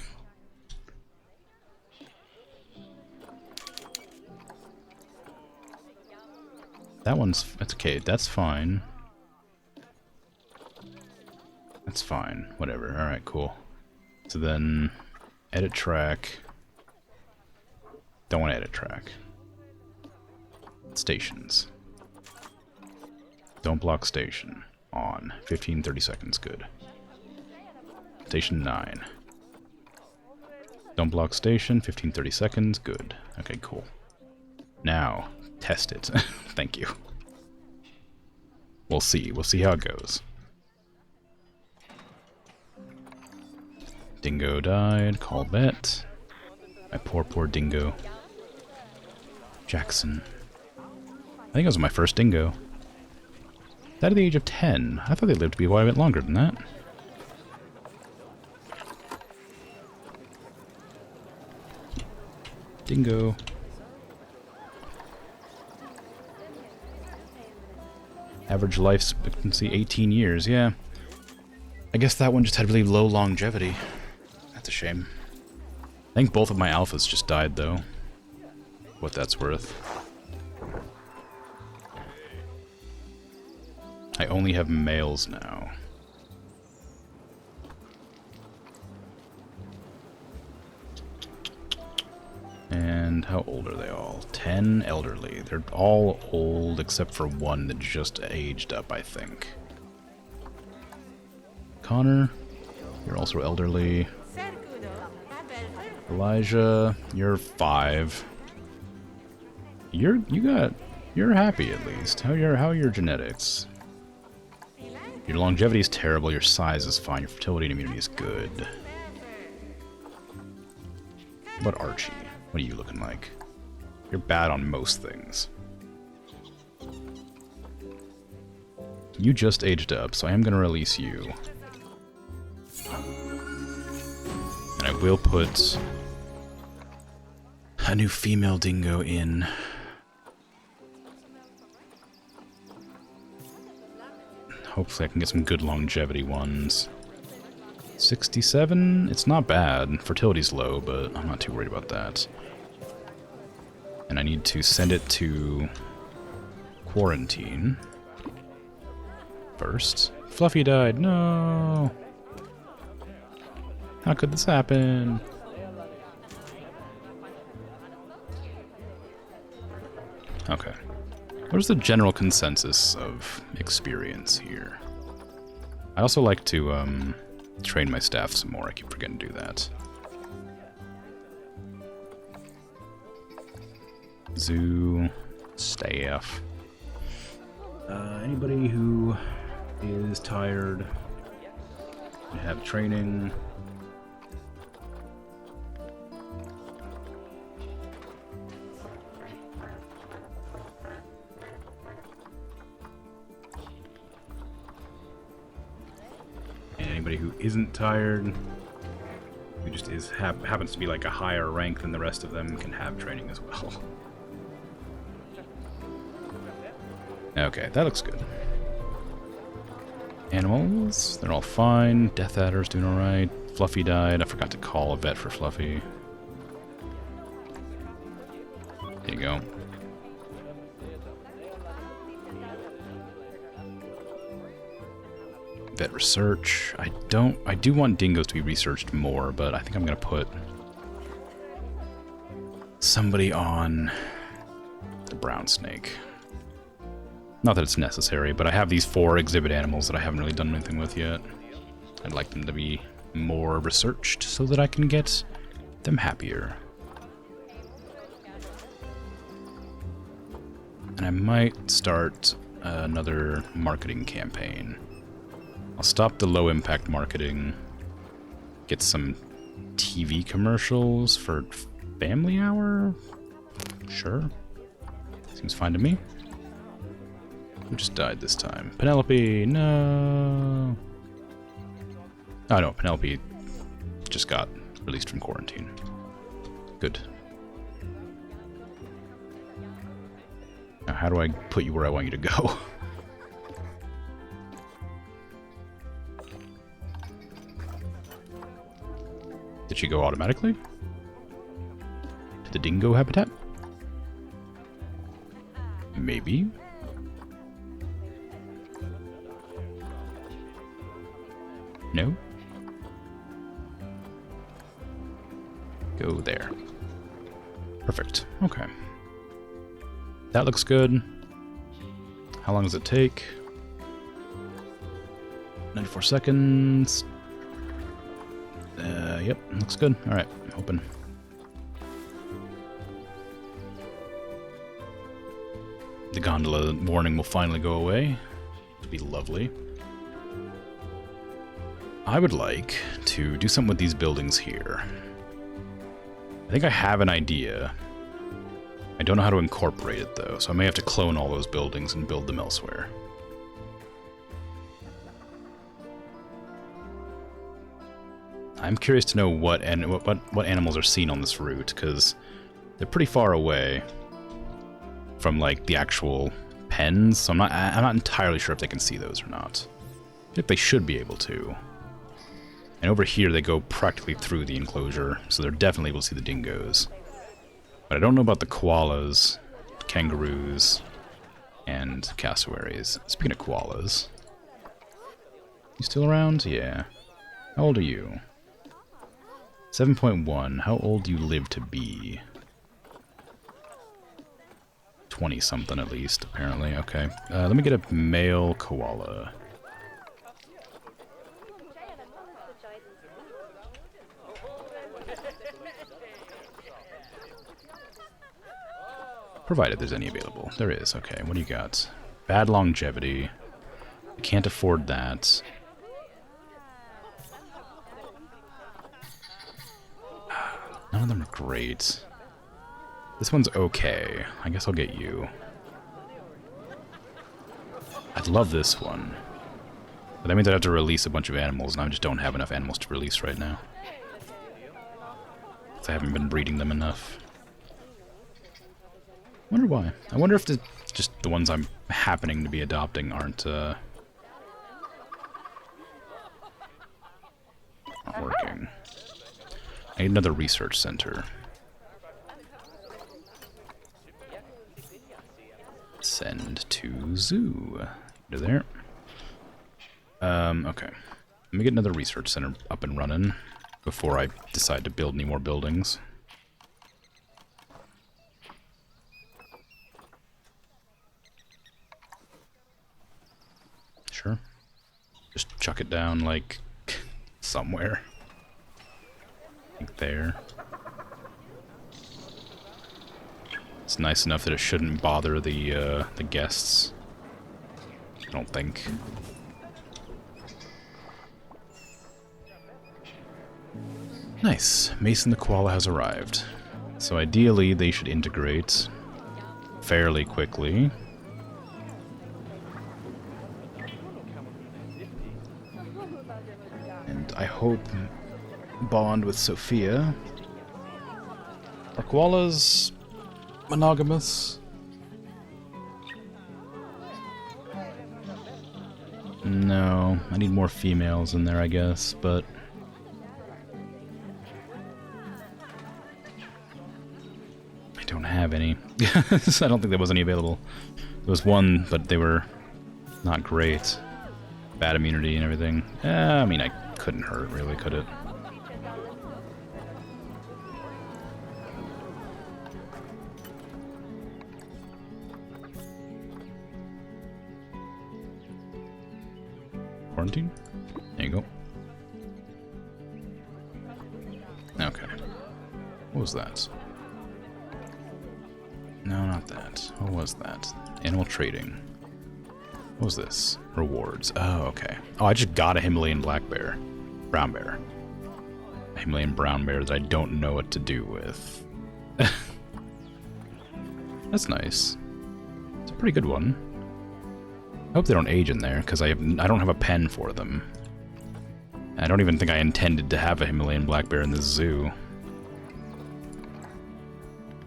That one's... That's okay. That's fine. That's fine. Whatever. Alright, cool. So then... Edit track. Don't want to edit track. Stations. Don't block station. On. 15, 30 seconds. Good. Station 9. Don't block station. 15, 30 seconds. Good. Okay, cool. Now, test it. Thank you. We'll see. We'll see how it goes. Dingo died. Call bet. My poor, poor dingo. Jackson. I think it was my first dingo. Died at the age of 10. I thought they lived to be quite a bit longer than that. Dingo. Average life expectancy 18 years, yeah. I guess that one just had really low longevity. That's a shame. I think both of my alphas just died, though. What that's worth. I only have males now. And how old are they all? 10 elderly. They're all old except for one that just aged up, I think. Connor, you're also elderly. Elijah, you're 5. You're happy at least. How are your genetics? Your longevity is terrible, your size is fine, your fertility and immunity is good. What about Archie? What are you looking like? You're bad on most things. You just aged up, so I am going to release you. And I will put a new female dingo in. Hopefully I can get some good longevity ones. 67? It's not bad. Fertility's low, but I'm not too worried about that. And I need to send it to quarantine first. Fluffy died. No! How could this happen? Okay. What is the general consensus of experience here? I also like to train my staff some more. I keep forgetting to do that. Zoo, staff. Anybody who is tired, have training. And anybody who isn't tired, who just happens to be like a higher rank than the rest of them, can have training as well. Okay, that looks good. Animals, they're all fine. Death Adder's doing alright. Fluffy died. I forgot to call a vet for Fluffy. There you go. Vet research. I do want dingoes to be researched more, but I think I'm gonna put somebody on the brown snake. Not that it's necessary, but I have these 4 exhibit animals that I haven't really done anything with yet. I'd like them to be more researched so that I can get them happier. And I might start another marketing campaign. I'll stop the low impact marketing, get some TV commercials for Family Hour? Sure. Seems fine to me. Who just died this time? Penelope, no. Oh no, Penelope just got released from quarantine. Good. Now how do I put you where I want you to go? Did she go automatically? To the dingo habitat? Maybe. No? Go there. Perfect. Okay. That looks good. How long does it take? 94 seconds. Yep, looks good. Alright, open. The gondola warning will finally go away. It'll be lovely. I would like to do something with these buildings here. I think I have an idea. I don't know how to incorporate it, though, so I may have to clone all those buildings and build them elsewhere. I'm curious to know what animals are seen on this route, because they're pretty far away from, like, the actual pens, so I'm not entirely sure if they can see those or not. I think they should be able to. And over here, they go practically through the enclosure, so they're definitely able to see the dingoes. But I don't know about the koalas, kangaroos, and cassowaries. Speaking of koalas, you still around? Yeah. How old are you? 7.1. How old do you live to be? 20-something at least, apparently. Okay. Let me get a male koala. Provided there's any available. There is. Okay, what do you got? Bad longevity. I can't afford that. None of them are great. This one's okay. I guess I'll get you. I'd love this one. But that means I'd have to release a bunch of animals, and I just don't have enough animals to release right now. Because I haven't been breeding them enough. Wonder why. I wonder if just the ones I'm happening to be adopting aren't not working. I need another research center. Send to zoo. Go there. Okay. Let me get another research center up and running before I decide to build any more buildings. Sure. Just chuck it down, like, somewhere. Like there. It's nice enough that it shouldn't bother the guests. I don't think. Nice. Mason the koala has arrived. So ideally, they should integrate fairly quickly. And I hope bond with Sophia. Are koalas monogamous? No, I need more females in there, I guess, but I don't have any. I don't think there was any available. There was one, but they were not great. Bad immunity and everything. I mean, I couldn't hurt, really, could it? Quarantine? There you go. Okay. What was that? No, not that. What was that? Animal trading. What was this? Rewards. Oh, okay. Oh, I just got a Himalayan black bear. Brown bear. A Himalayan brown bear that I don't know what to do with. That's nice. It's a pretty good one. I hope they don't age in there, because I don't have a pen for them. I don't even think I intended to have a Himalayan black bear in this zoo.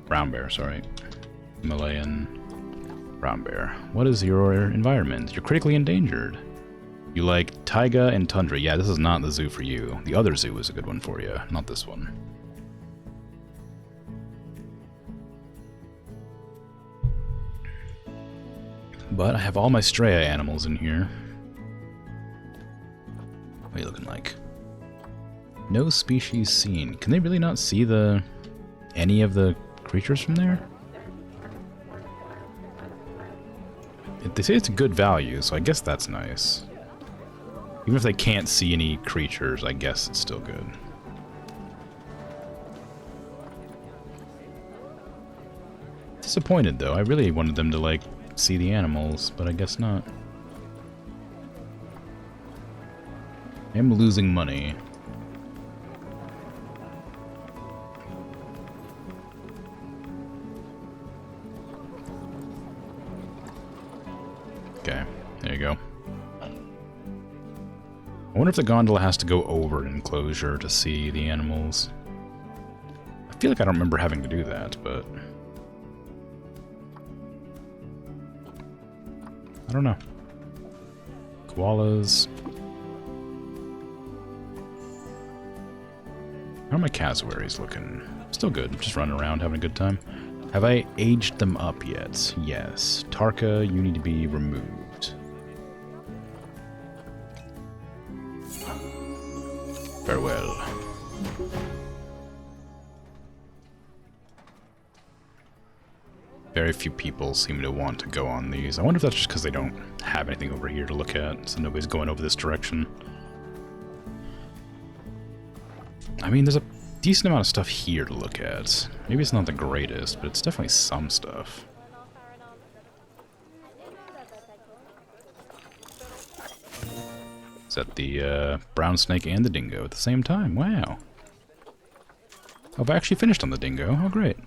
Brown bear, sorry. Himalayan brown bear. What is your environment? You're critically endangered. You like taiga and tundra. Yeah, this is not the zoo for you. The other zoo is a good one for you, not this one. But I have all my Straya animals in here. What are you looking like? No species seen. Can they really not see any of the creatures from there? They say it's a good value, so I guess that's nice. Even if they can't see any creatures, I guess it's still good. Disappointed, though. I really wanted them to, like, see the animals, but I guess not. I am losing money. Okay, there you go. I wonder if the gondola has to go over an enclosure to see the animals. I feel like I don't remember having to do that, but... I don't know. Koalas. How are my cassowaries looking? Still good, just running around having a good time. Have I aged them up yet? Yes. Tarka, you need to be removed. Farewell. Very few people seem to want to go on these. I wonder if that's just because they don't have anything over here to look at, so nobody's going over this direction. I mean, there's a decent amount of stuff here to look at. Maybe it's not the greatest, but it's definitely some stuff. Is that the brown snake and the dingo at the same time? Wow. Oh, I've actually finished on the dingo. Oh, great.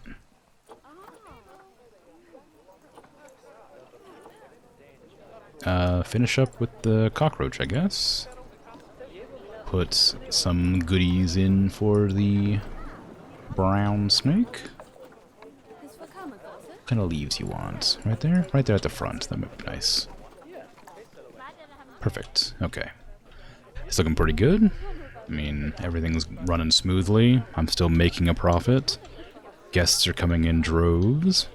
Finish up with the cockroach, I guess. Put some goodies in for the brown snake. What kind of leaves you want? Right there? Right there at the front. That might be nice. Perfect. Okay. It's looking pretty good. I mean, everything's running smoothly. I'm still making a profit. Guests are coming in droves.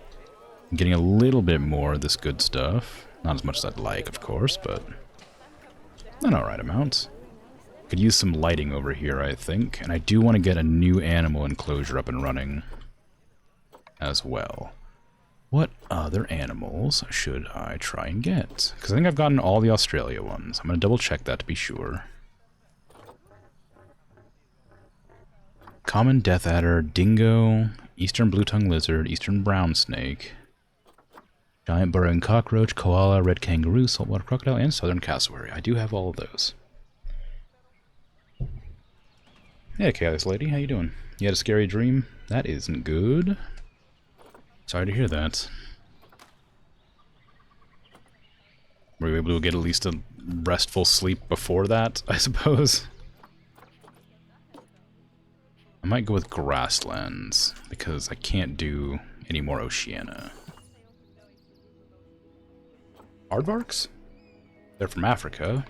I'm getting a little bit more of this good stuff. Not as much as I'd like, of course, but an alright amount. Could use some lighting over here, I think. And I do want to get a new animal enclosure up and running as well. What other animals should I try and get? Because I think I've gotten all the Australia ones. I'm going to double check that to be sure. Common death adder, dingo, eastern blue-tongued lizard, eastern brown snake, giant burrowing cockroach, koala, red kangaroo, saltwater crocodile, and southern cassowary. I do have all of those. Hey, Chaos Lady, how you doing? You had a scary dream? That isn't good. Sorry to hear that. Were you able to get at least a restful sleep before that, I suppose? I might go with grasslands, because I can't do any more Oceania. Aardvarks? They're from Africa.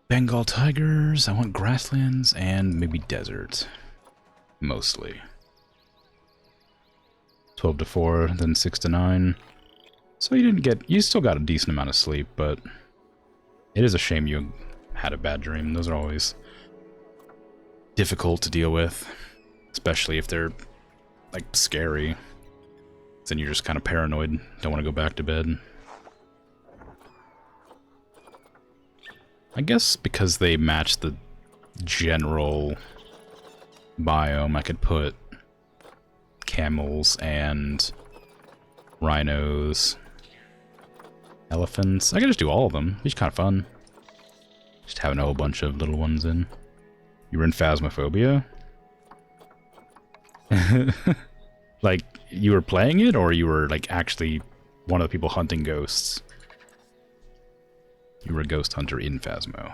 Bengal tigers, I want grasslands, and maybe desert. Mostly. 12 to 4, then 6 to 9. So you still got a decent amount of sleep, but it is a shame you had a bad dream. Those are always difficult to deal with, especially if they're, like, scary. Then you're just kind of paranoid, don't want to go back to bed. I guess because they match the general biome, I could put camels and rhinos, elephants. I could just do all of them. It's kind of fun. Just having a whole bunch of little ones in. You were in Phasmophobia? Like, you were playing it, or you were, like, actually one of the people hunting ghosts? You were a ghost hunter in Phasmo.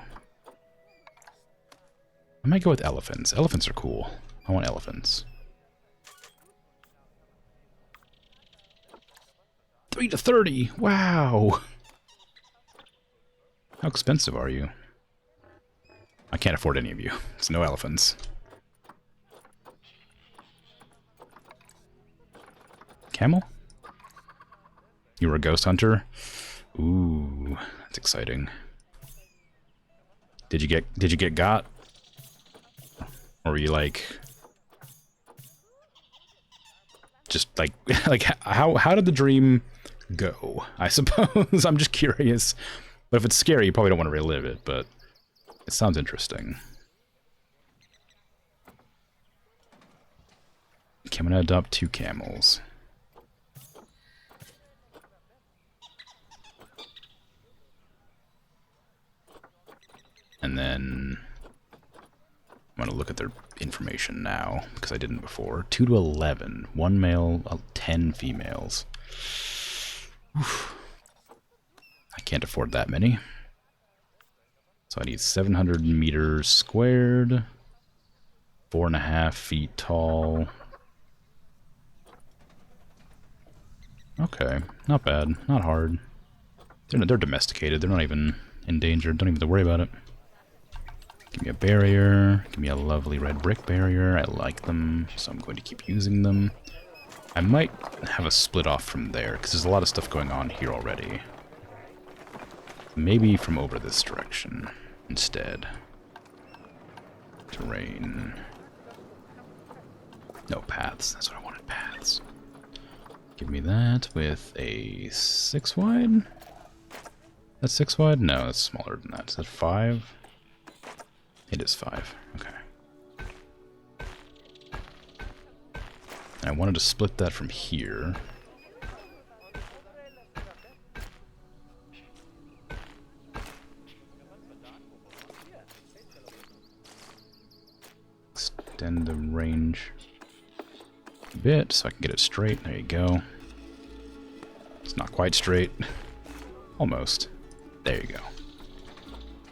I might go with elephants. Elephants are cool. I want elephants. 3 to 30! Wow! How expensive are you? I can't afford any of you. It's no elephants. Camel? You were a ghost hunter? Ooh, that's exciting. Did you get got? Or were you like just like how did the dream go? I suppose. I'm just curious. But if it's scary, you probably don't want to relive it, but It sounds interesting. Okay, I'm gonna adopt 2 camels. And then I'm gonna look at their information now, because I didn't before. 2 to 11. 1 male, 10 females. Oof. I can't afford that many. So I need 700 meters squared. 4.5 feet tall. Okay, not bad, not hard. They're domesticated, they're not even endangered, don't even have to worry about it. Give me a barrier, give me a lovely red brick barrier, I like them, so I'm going to keep using them. I might have a split off from there, because there's a lot of stuff going on here already. Maybe from over this direction instead. Terrain. No, paths, that's what I wanted, paths. Give me that with a 6 wide? That's 6 wide? No, it's smaller than that. Is that 5? It is 5. Okay. And I wanted to split that from here. Extend the range a bit so I can get it straight. There you go. It's not quite straight. Almost. There you go.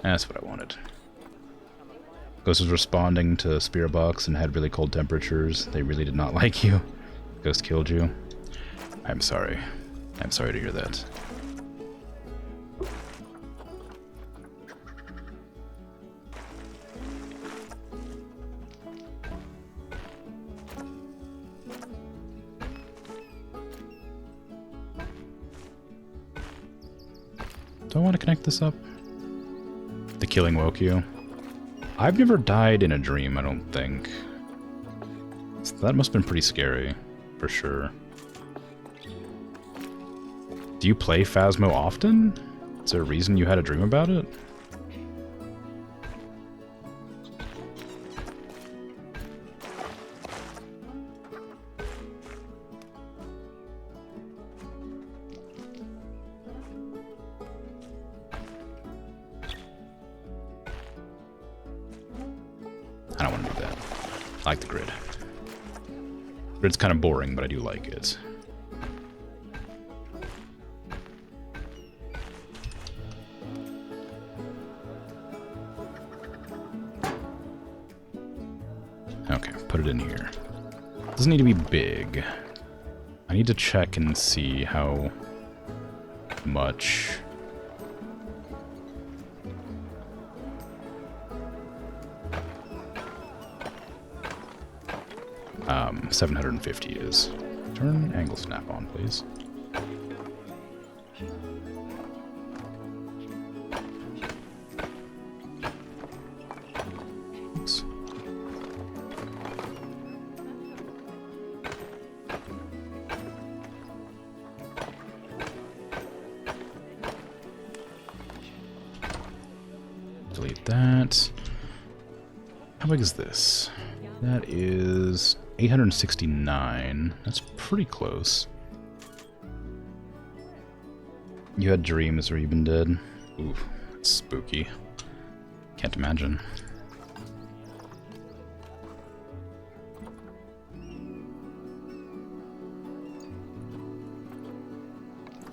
That's what I wanted. Ghost was responding to Spirit Box and had really cold temperatures. They really did not like you. Ghost killed you. I'm sorry. I'm sorry to hear that. Do I want to connect this up? The killing woke you. I've never died in a dream, I don't think. So that must have been pretty scary, for sure. Do you play Phasmo often? Is there a reason you had a dream about it? I don't want to do that. I like the grid. Grid's kind of boring, but I do like it. Okay, put it in here. Doesn't need to be big. I need to check and see how much... 750 is. Turn angle snap on, please. Oops. Delete that. How big is this? That is 869. That's pretty close. You had dreams where you've been dead? Ooh, that's spooky. Can't imagine.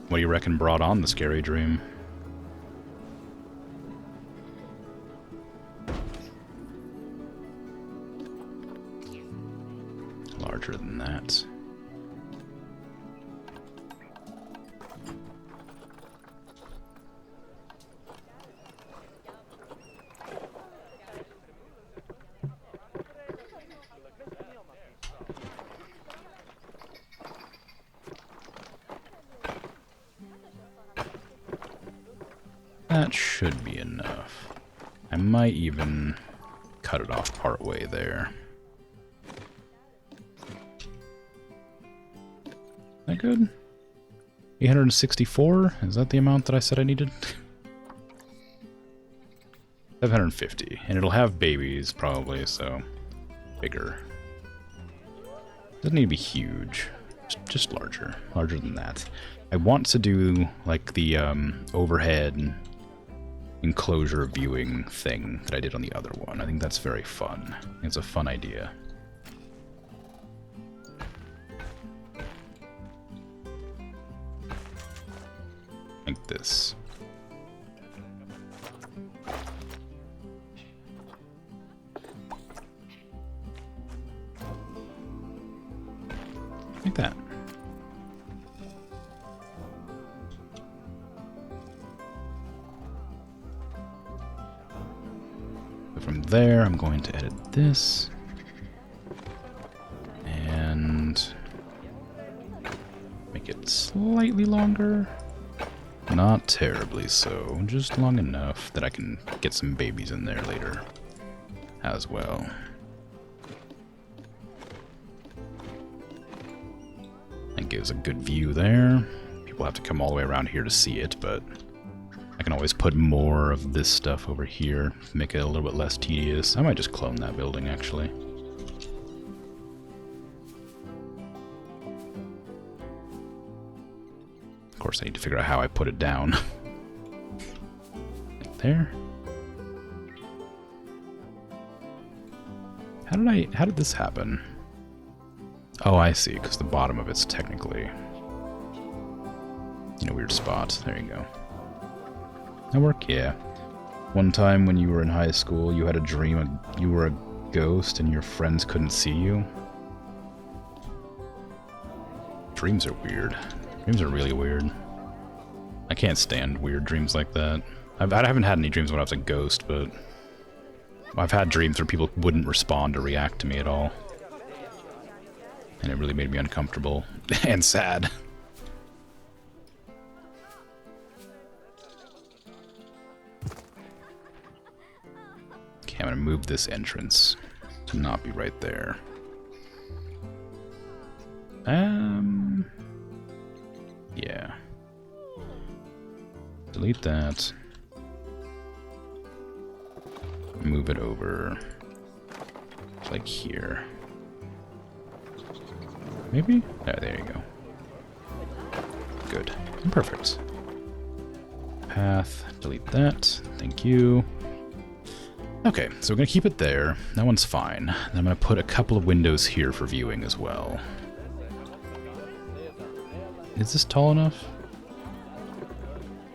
What do you reckon brought on the scary dream? Larger than that. That should be enough. I might even cut it off part way there. That good? 864? Is that the amount that I said I needed? 750. And it'll have babies, probably, so... bigger. Doesn't need to be huge. Just larger. Larger than that. I want to do, like, the overhead enclosure viewing thing that I did on the other one. I think that's very fun. It's a fun idea. Like this. Like that. So from there, I'm going to edit this. And make it slightly longer. Not terribly so, just long enough that I can get some babies in there later as well. That gives a good view there. People have to come all the way around here to see it, but I can always put more of this stuff over here, make it a little bit less tedious. I might just clone that building, actually. Of course, I need to figure out how I put it down. Right there. How did this happen? Oh, I see, because the bottom of it's technically in a weird spot. There you go. That work? Yeah. One time when you were in high school, you had a dream you were a ghost and your friends couldn't see you. Dreams are weird. Dreams are really weird. I can't stand weird dreams like that. I haven't had any dreams when I was a ghost, but I've had dreams where people wouldn't respond or react to me at all. And it really made me uncomfortable and sad. Okay, I'm gonna move this entrance to not be right there. Yeah. Delete that. Move it over. Like here. Maybe? Oh, there you go. Good. Perfect. Path. Delete that. Thank you. Okay, so we're going to keep it there. That one's fine. Then I'm going to put a couple of windows here for viewing as well. Is this tall enough?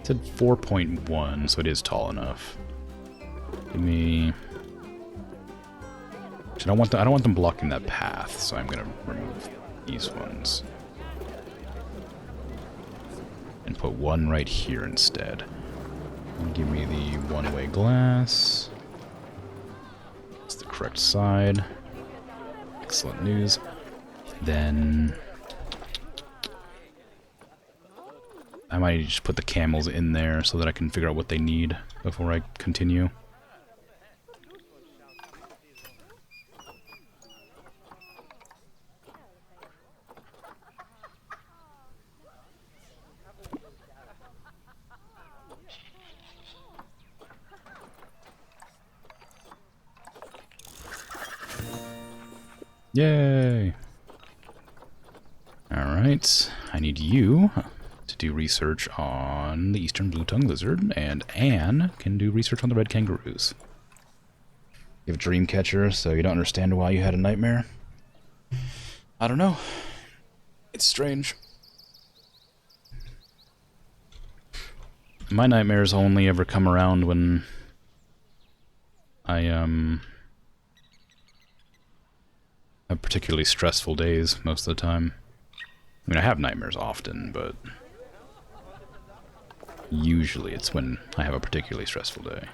It said 4.1, so it is tall enough. Give me... I don't want them blocking that path, so I'm going to remove these ones. And put one right here instead. And give me the one-way glass. That's the correct side. Excellent news. Then... I might just put the camels in there so that I can figure out what they need before I continue. Yay! Alright, I need you to do research on the eastern blue-tongued lizard, and Anne can do research on the red kangaroos. You have a dream catcher, so you don't understand why you had a nightmare? I don't know. It's strange. My nightmares only ever come around when I, have particularly stressful days most of the time. I mean, I have nightmares often, but usually it's when I have a particularly stressful day.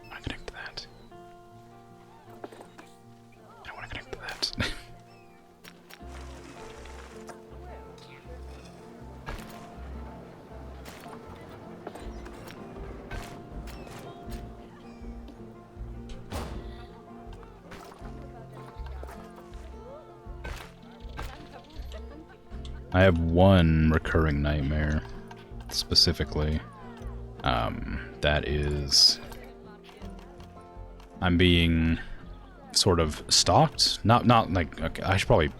I want to connect to that. I don't want to connect to that. I have one recurring nightmare, specifically. That is... I'm being sort of stalked. Not like... Okay, I should probably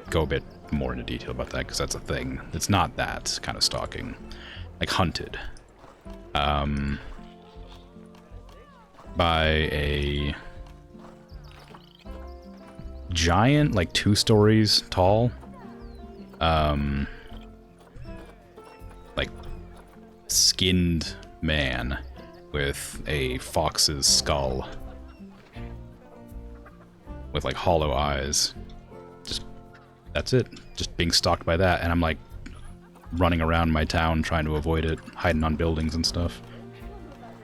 go a bit more into detail about that, because that's a thing. It's not that kind of stalking. Like, hunted. By a... giant, like 2 stories tall, like skinned man with a fox's skull with like hollow eyes. Just, that's it. Just being stalked by that, and I'm like running around my town trying to avoid it, hiding on buildings and stuff.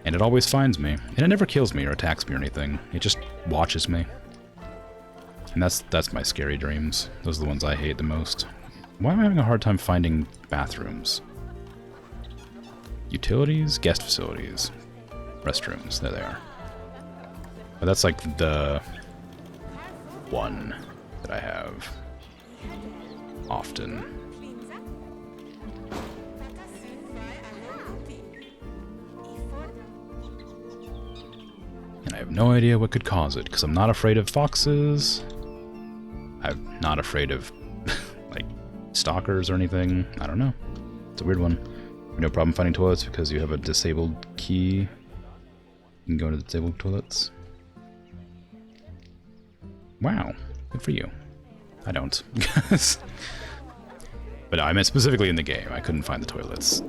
And it always finds me. And it never kills me or attacks me or anything. It just watches me. And that's my scary dreams. Those are the ones I hate the most. Why am I having a hard time finding bathrooms? Utilities? Guest facilities. Restrooms. There they are. But that's like the one that I have often. And I have no idea what could cause it, because I'm not afraid of foxes. I'm not afraid of, like, stalkers or anything. I don't know. It's a weird one. No problem finding toilets because you have a disabled key. You can go into the disabled toilets. Wow. Good for you. I don't. But I meant specifically in the game. I couldn't find the toilets.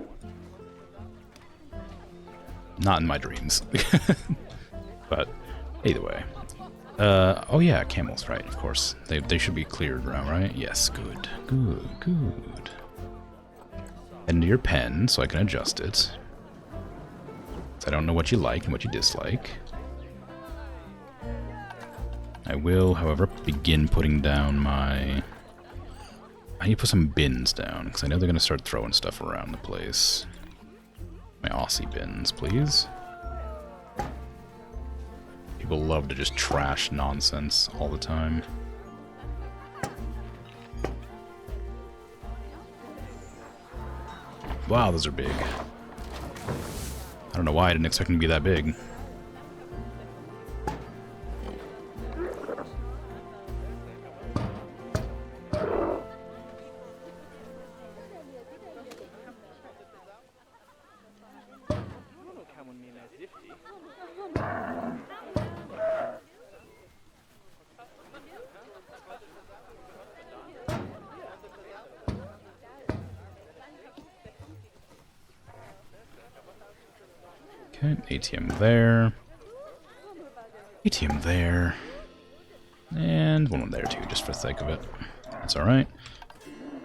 Not in my dreams. But either way. Oh yeah, camels, right, of course. They should be cleared around, right? Yes, good. Good, good. Head into your pen so I can adjust it. So I don't know what you like and what you dislike. I will, however, begin putting down my... I need to put some bins down, because I know they're going to start throwing stuff around the place. My Aussie bins, please. People love to just trash nonsense all the time. Wow, those are big. I don't know why I didn't expect them to be that big. Okay, ATM there. ATM there. And one there too, just for the sake of it. That's alright.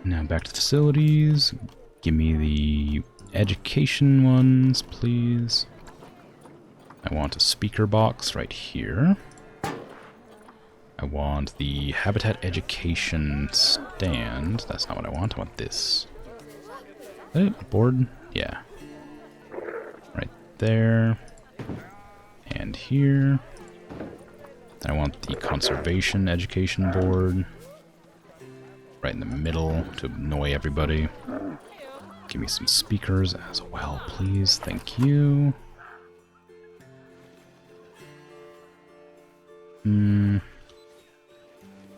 Now back to facilities. Give me the education ones, please. I want a speaker box right here. I want the Habitat Education stand. That's not what I want. I want this. Board? Yeah. Right there. And here. Then I want the Conservation Education board. Right in the middle to annoy everybody. Give me some speakers as well, please. Thank you. There's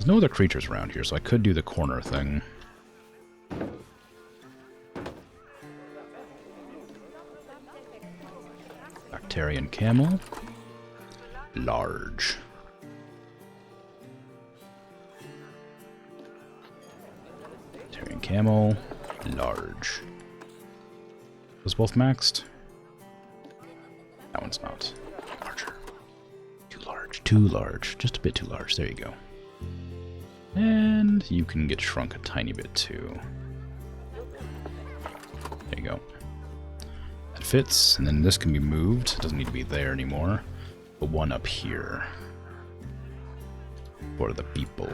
no other creatures around here, so I could do the corner thing. Bacterian camel. Large. Bacterian camel. Large. Was both maxed? That one's not. Larger. Too large. Too large. Just a bit too large. There you go. And you can get shrunk a tiny bit too. There you go. That fits, and then this can be moved. It doesn't need to be there anymore. But one up here. For the people.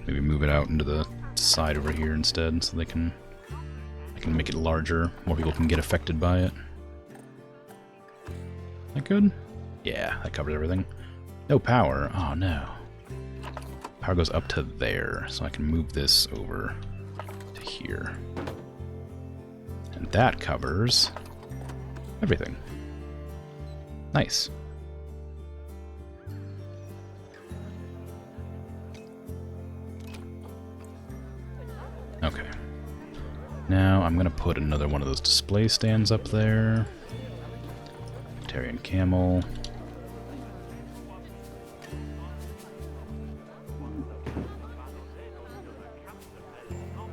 Maybe move it out into the side over here instead, so I can make it larger. More people can get affected by it. That good? Yeah, that covers everything. No power. Oh no. Power goes up to there, so I can move this over to here. And that covers everything. Nice. Okay. Now I'm gonna put another one of those display stands up there. Nectarian camel.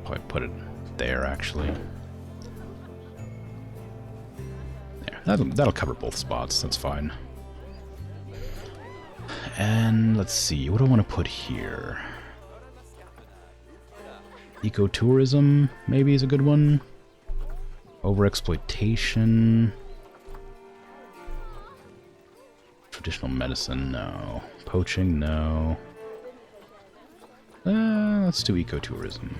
Probably put it there, actually. There. That'll cover both spots. That's fine. And let's see. What do I want to put here? Ecotourism, maybe, is a good one. Overexploitation. Traditional medicine, no. Poaching, no. Let's do ecotourism.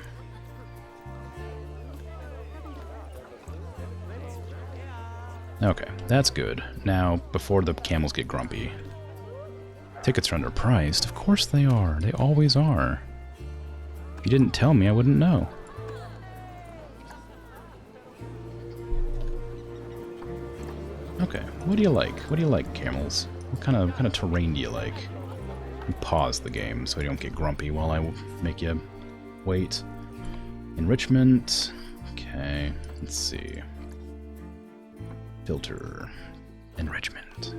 Okay, that's good. Now, before the camels get grumpy. Tickets are underpriced. Of course they are. They always are. If you didn't tell me, I wouldn't know. Okay, what do you like? What do you like, camels? What kind of terrain do you like? Pause the game so you don't get grumpy while I make you wait. Enrichment. Okay, let's see. Filter. Enrichment.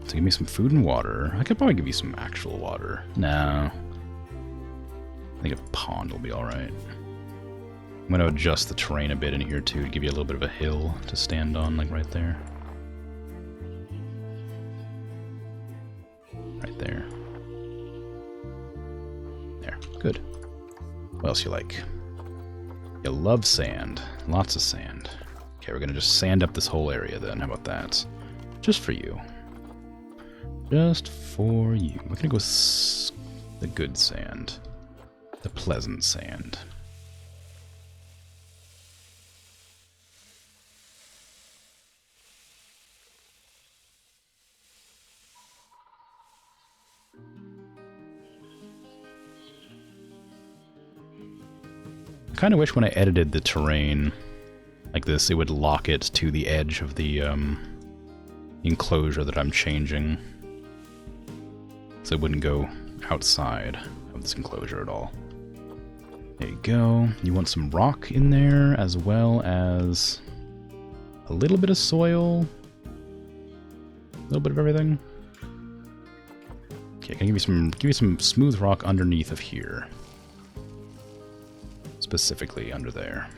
So give me some food and water. I could probably give you some actual water. No. I think a pond will be alright. I'm going to adjust the terrain a bit in here too to give you a little bit of a hill to stand on, like right there. Right there. There. Good. What else you like? You love sand. Lots of sand. Okay, we're going to just sand up this whole area then. How about that? Just for you. Just for you. We're going to go the good sand. The pleasant sand. I kind of wish when I edited the terrain like this, it would lock it to the edge of the enclosure that I'm changing. So it wouldn't go outside of this enclosure at all. There you go. You want some rock in there as well as a little bit of soil. A little bit of everything. Okay, can I give you some smooth rock underneath of here. Specifically under there.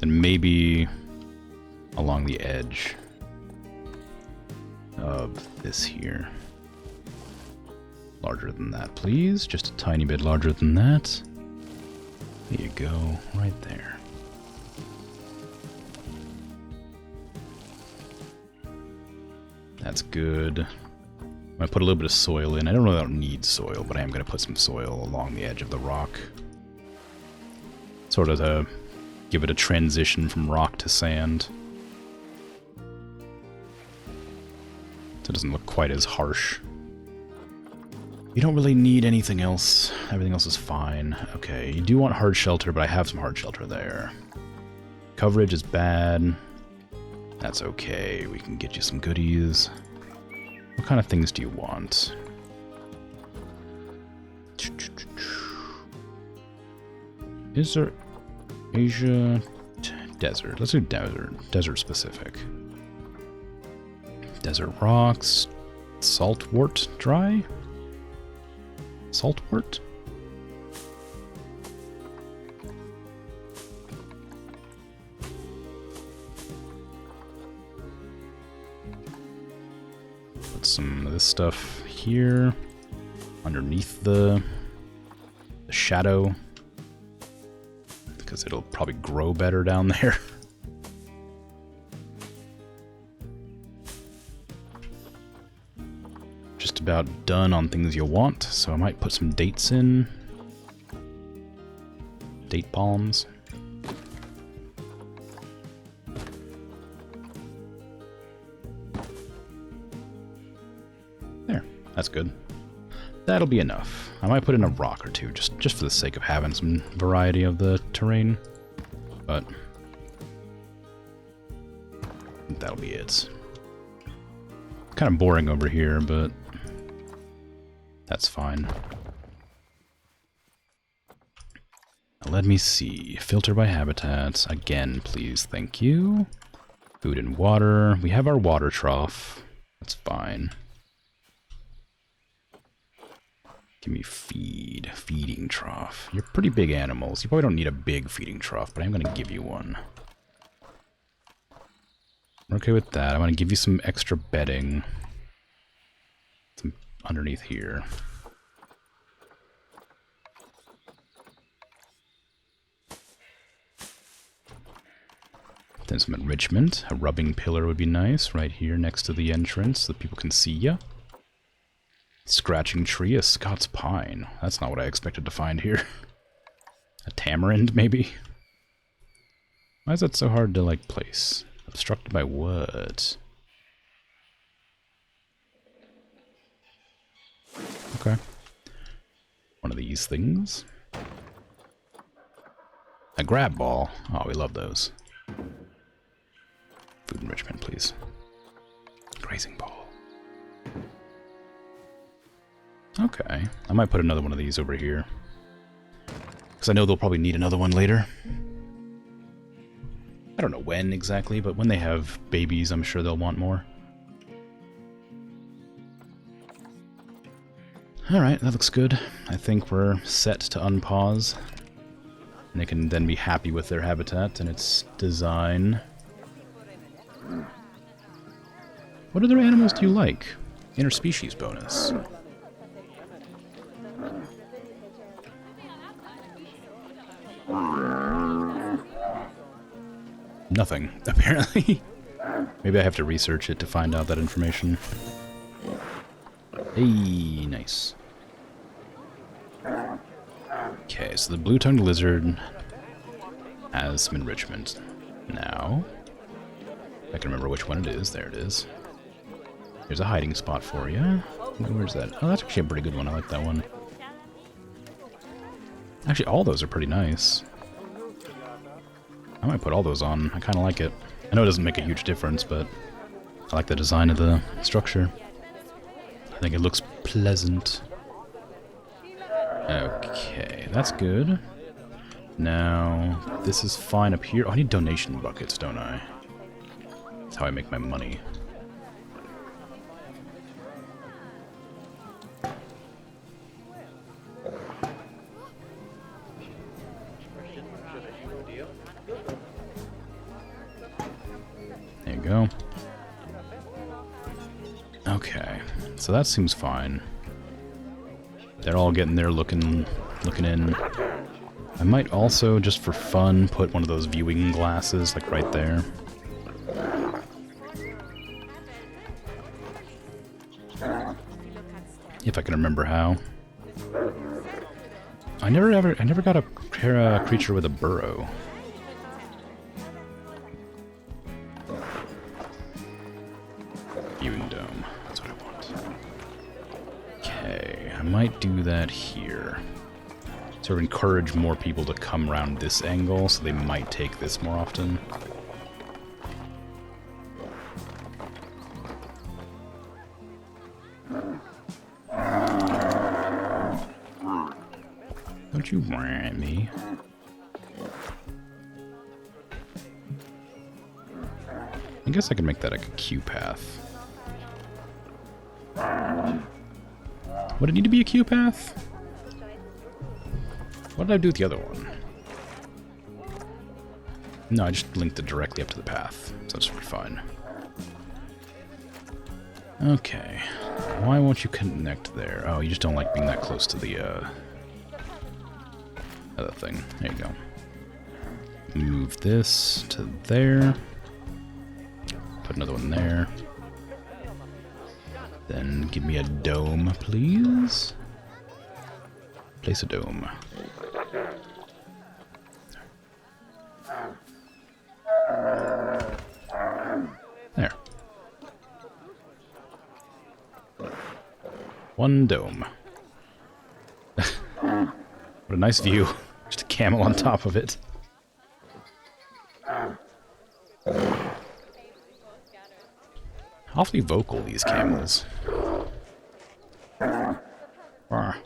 And maybe along the edge of this here. Larger than that, please. Just a tiny bit larger than that. There you go, right there. That's good. I'm going to put a little bit of soil in. I don't really need soil, but I am going to put some soil along the edge of the rock. Sort of to give it a transition from rock to sand. So it doesn't look quite as harsh. You don't really need anything else. Everything else is fine. Okay, you do want hard shelter, but I have some hard shelter there. Coverage is bad. That's okay. We can get you some goodies. What kind of things do you want? Is there Asia desert? Let's do desert. Desert specific. Desert rocks. Saltwort dry? Saltwort? Put some of this stuff here underneath the shadow because it'll probably grow better down there. Just about done on things you want, so I might put some dates in. Date palms. That's good. That'll be enough. I might put in a rock or two, just for the sake of having some variety of the terrain. But that'll be it. Kind of boring over here, but that's fine. Now let me see. Filter by habitats. Again, please. Thank you. Food and water. We have our water trough. That's fine. Give me feed. Feeding trough. You're pretty big animals. You probably don't need a big feeding trough, but I'm going to give you one. Okay with that. I'm going to give you some extra bedding. Some underneath here. Then some enrichment. A rubbing pillar would be nice right here next to the entrance so that people can see ya. Scratching tree, a Scots pine. That's not what I expected to find here. A tamarind, maybe? Why is that so hard to, like, place? Obstructed by what? Okay. One of these things. A grab ball. Oh, we love those. Food enrichment, please. Grazing ball. Okay. I might put another one of these over here. Because I know they'll probably need another one later. I don't know when exactly, but when they have babies, I'm sure they'll want more. Alright, that looks good. I think we're set to unpause. And they can then be happy with their habitat and its design. What other animals do you like? Interspecies bonus. Nothing, apparently. Maybe I have to research it to find out that information. Hey, nice. Okay, so the blue-tongued lizard has some enrichment. Now, I can remember which one it is. There it is. There's a hiding spot for you. Where's that? Oh, that's actually a pretty good one. I like that one. Actually, all those are pretty nice. I might put all those on. I kind of like it. I know it doesn't make a huge difference, but I like the design of the structure. I think it looks pleasant. Okay, that's good. Now, this is fine up here. Oh, I need donation buckets, don't I? That's how I make my money. There you go. Okay, so that seems fine. They're all getting there looking in. I might also, just for fun, put one of those viewing glasses, like right there. If I can remember how. I never got a creature with a burrow. Viewing dome. That's what I want. Okay, I might do that here. Sort of encourage more people to come around this angle, so they might take this more often. Don't you whine at me. I guess I can make that like a queue path. Would it need to be a queue path? What did I do with the other one? No, I just linked it directly up to the path, so that should be fine. Okay. Why won't you connect there? Oh, you just don't like being that close to the, other thing. There you go. Move this to there. Put another one there. Then give me a dome, please. Place a dome. There. One dome. What a nice view. Just a camel on top of it. Awfully vocal, these camels. Ah.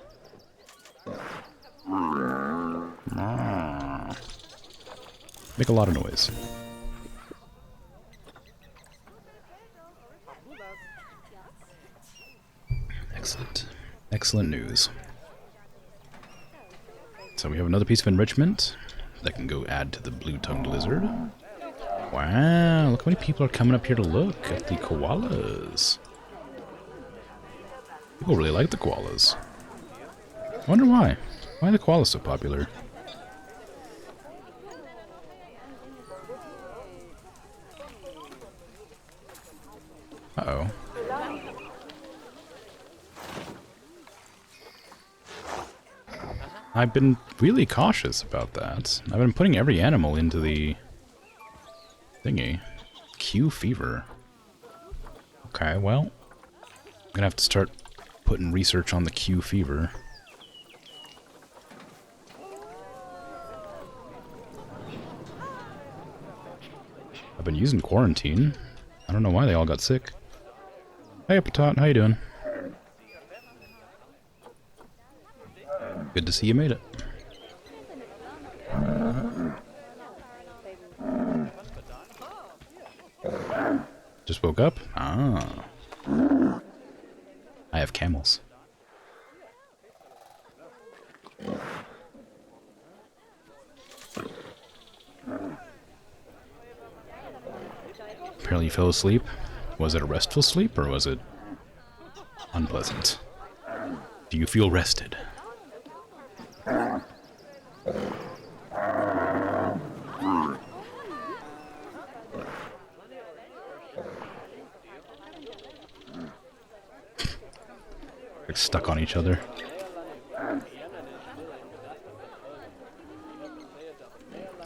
Ah. Make a lot of noise. Excellent. Excellent news. So we have another piece of enrichment that can go add to the blue-tongued lizard. Wow, look how many people are coming up here to look at the koalas. People really like the koalas. I wonder why. Why are the koalas so popular? Uh-oh. I've been really cautious about that. I've been putting every animal into the thingy. Q fever. Okay, well, I'm gonna have to start putting research on the Q fever. I've been using quarantine. I don't know why they all got sick. Hey, Patat, how you doing? Good to see you made it. Just woke up? Ah. I have camels. Apparently you fell asleep. Was it a restful sleep or was it unpleasant? Do you feel rested? Like stuck on each other.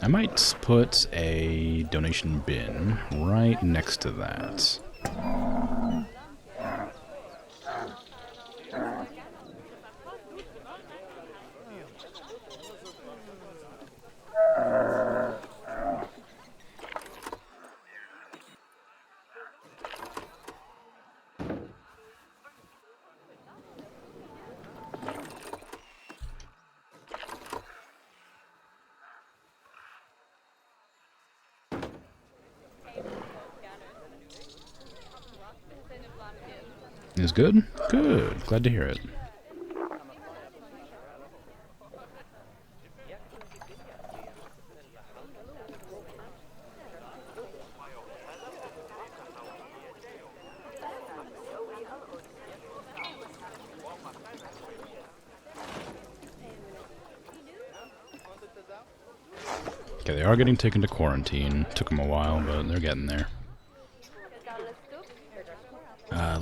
I might put a donation bin right next to that. Is good? Good. Glad to hear it. Okay, they are getting taken to quarantine. Took them a while, but they're getting there.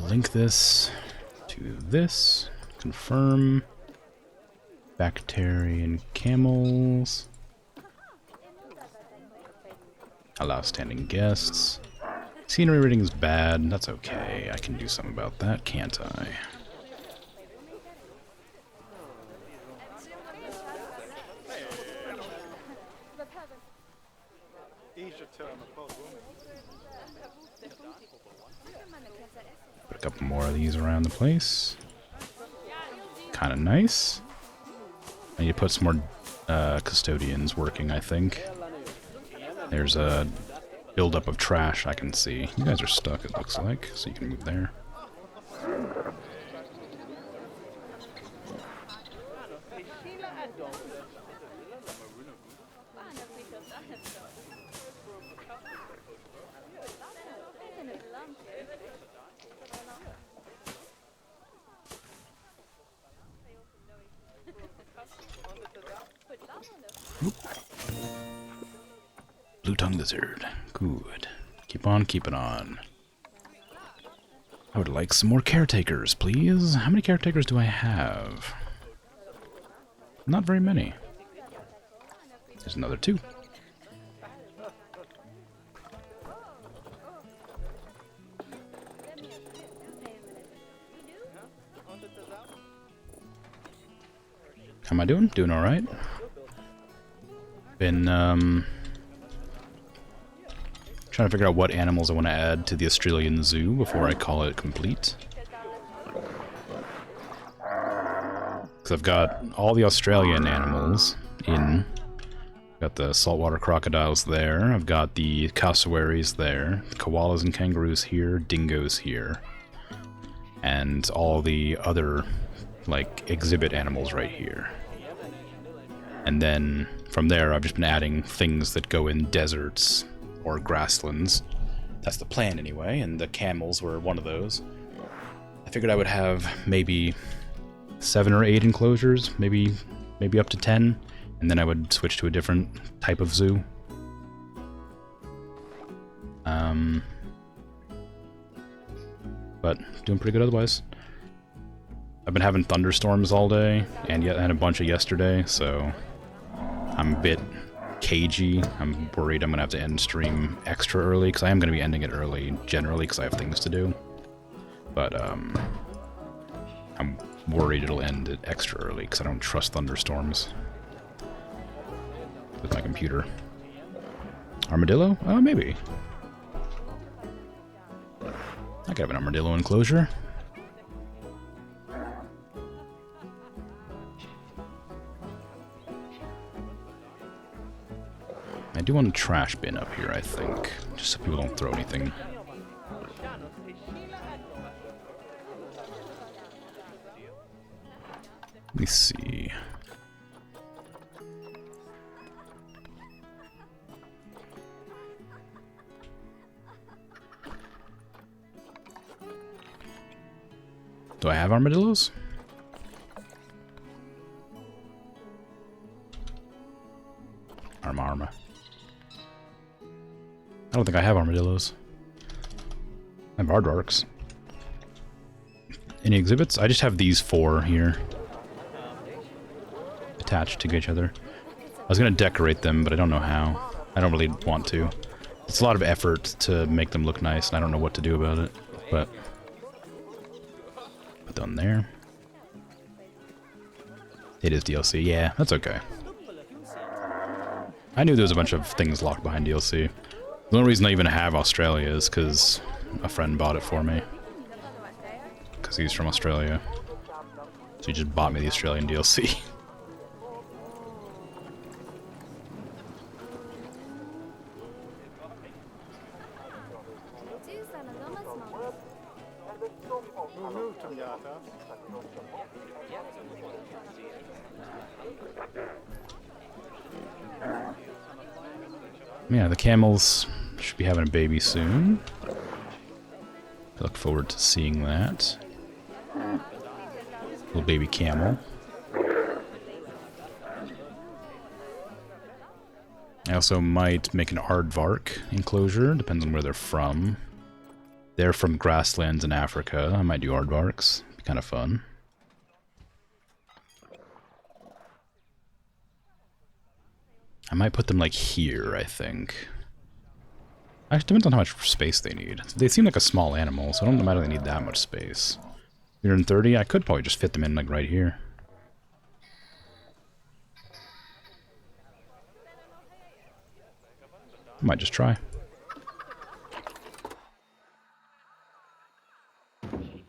Link this to this. Confirm. Bacterian camels. Allow standing guests. Scenery reading is bad. That's okay. I can do something about that, can't I? Put a couple more of these around the place. Kind of nice. I need to put some more custodians working, I think. There's a buildup of trash I can see. You guys are stuck, it looks like, so you can move there. Blue-tongued lizard. Good. Keep on keeping on. I would like some more caretakers, please. How many caretakers do I have? Not very many. There's another 2. How am I doing? Doing alright. Been, trying to figure out what animals I want to add to the Australian Zoo before I call it complete. Because I've got all the Australian animals in. Got the saltwater crocodiles there. I've got the cassowaries there. The koalas and kangaroos here. Dingoes here. And all the other, like, exhibit animals right here. And then from there, I've just been adding things that go in deserts or grasslands. That's the plan anyway, and the camels were one of those. I figured I would have maybe 7 or 8 enclosures, maybe up to 10, and then I would switch to a different type of zoo. But doing pretty good otherwise. I've been having thunderstorms all day, and yet I had a bunch of yesterday, so I'm a bit cagey. I'm worried I'm gonna have to end stream extra early, because I am gonna be ending it early generally because I have things to do. But I'm worried it'll end it extra early because I don't trust thunderstorms with my computer. Armadillo? Oh, maybe. I could have an armadillo enclosure. I do want a trash bin up here, I think, just so people don't throw anything. Let me see. Do I have armadillos? Arma. I don't think I have armadillos. I have aardvarks. Any exhibits? I just have these 4 here. Attached to each other. I was gonna decorate them, but I don't know how. I don't really want to. It's a lot of effort to make them look nice, and I don't know what to do about it. But put them there. It is DLC. Yeah, that's okay. I knew there was a bunch of things locked behind DLC. The only reason I even have Australia is because a friend bought it for me. Because he's from Australia. So he just bought me the Australian DLC. Yeah, the camels should be having a baby soon. I look forward to seeing that. Little baby camel. I also might make an aardvark enclosure, depends on where they're from. They're from grasslands in Africa. I might do aardvarks. Be kind of fun. I might put them like here, I think. Actually, depends on how much space they need. They seem like a small animal, so I don't imagine they need that much space. 130? I could probably just fit them in like right here. I might just try. I'm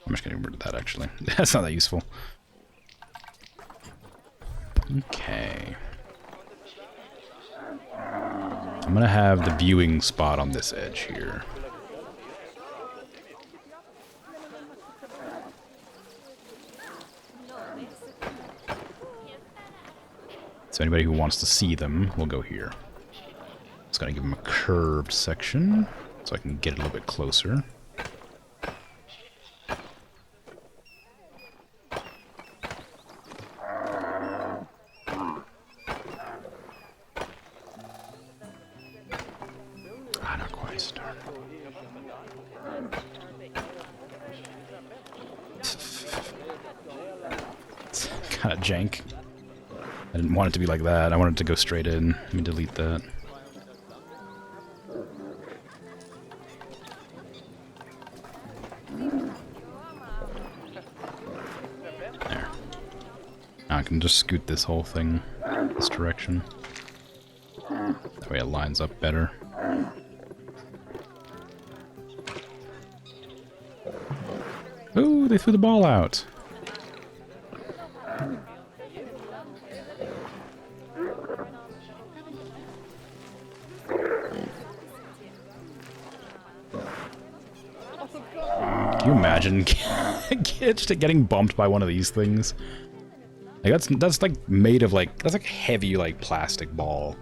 just getting rid of that, actually. That's not that useful. Okay. I'm gonna have the viewing spot on this edge here. So anybody who wants to see them will go here. Just gonna give them a curved section so I can get it a little bit closer. Kind of jank. I didn't want it to be like that. I wanted it to go straight in. Let me delete that. There. I can just scoot this whole thing this direction. That way it lines up better. Ooh, they threw the ball out. Can you imagine just getting bumped by one of these things? Like that's like made of like, that's like heavy like plastic ball.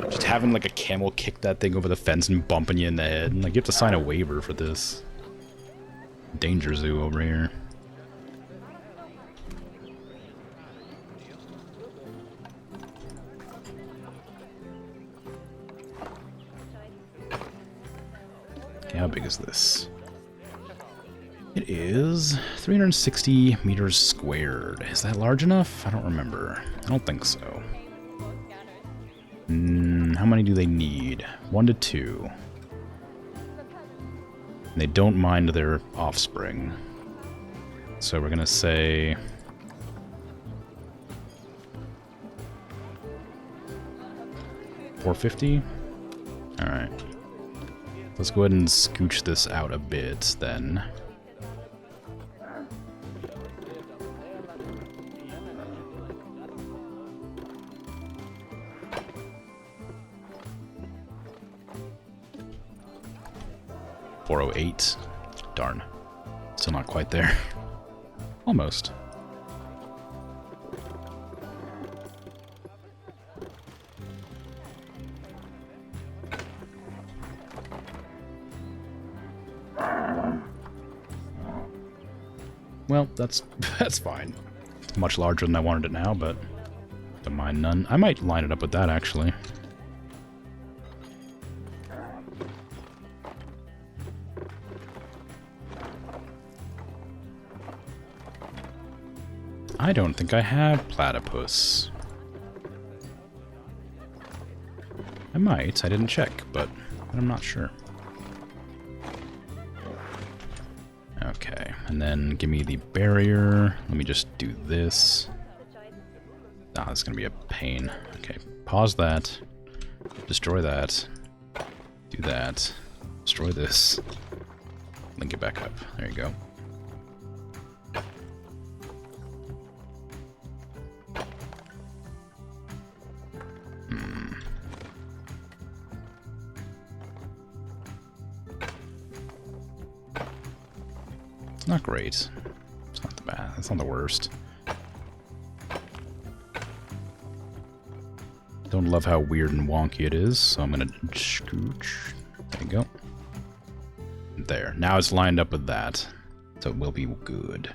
Just having like a camel kick that thing over the fence and bumping you in the head. Like you have to sign a waiver for this. Danger zoo over here. Okay, how big is this? It is 360 meters squared. Is that large enough? I don't remember. I don't think so. How many do they need? 1 to 2. And they don't mind their offspring. So we're gonna say... $450? Alright. Let's go ahead and scooch this out a bit, then. $408. Darn. Still not quite there. Almost. Well, that's fine. It's much larger than I wanted it now, but don't mind none. I might line it up with that, actually. I don't think I have platypus. I might. I didn't check, but I'm not sure. Okay, and then give me the barrier. Let me just do this. Ah, this is gonna be a pain. Okay, pause that. Destroy that. Do that. Destroy this. Link it back up. There you go. Not great. It's not the bad. It's not the worst. Don't love how weird and wonky it is, so I'm gonna scooch. There you go. There. Now it's lined up with that, so it will be good.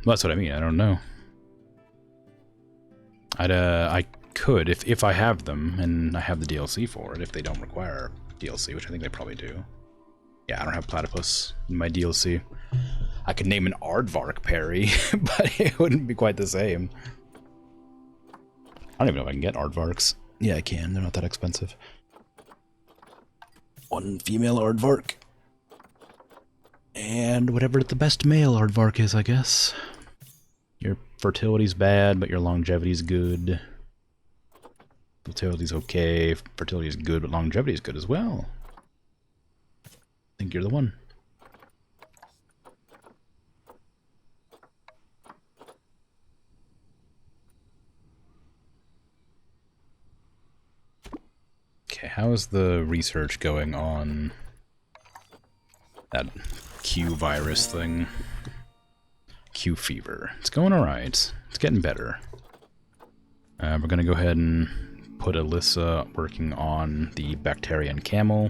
Well, that's what I mean. I don't know. I could if I have them and I have the DLC for it. If they don't require DLC, which I think they probably do. Yeah, I don't have platypus in my DLC. I could name an aardvark Perry, but it wouldn't be quite the same. I don't even know if I can get aardvarks. Yeah, I can. They're not that expensive. 1 female aardvark. And whatever the best male aardvark is, I guess. Your fertility's bad, but your longevity's good. Fertility's okay, fertility's good, but longevity's good as well. I think you're the one. Okay, how is the research going on that Q virus thing? Q fever. It's going alright. It's getting better. We're gonna go ahead and put Alyssa working on the Bacterian camel.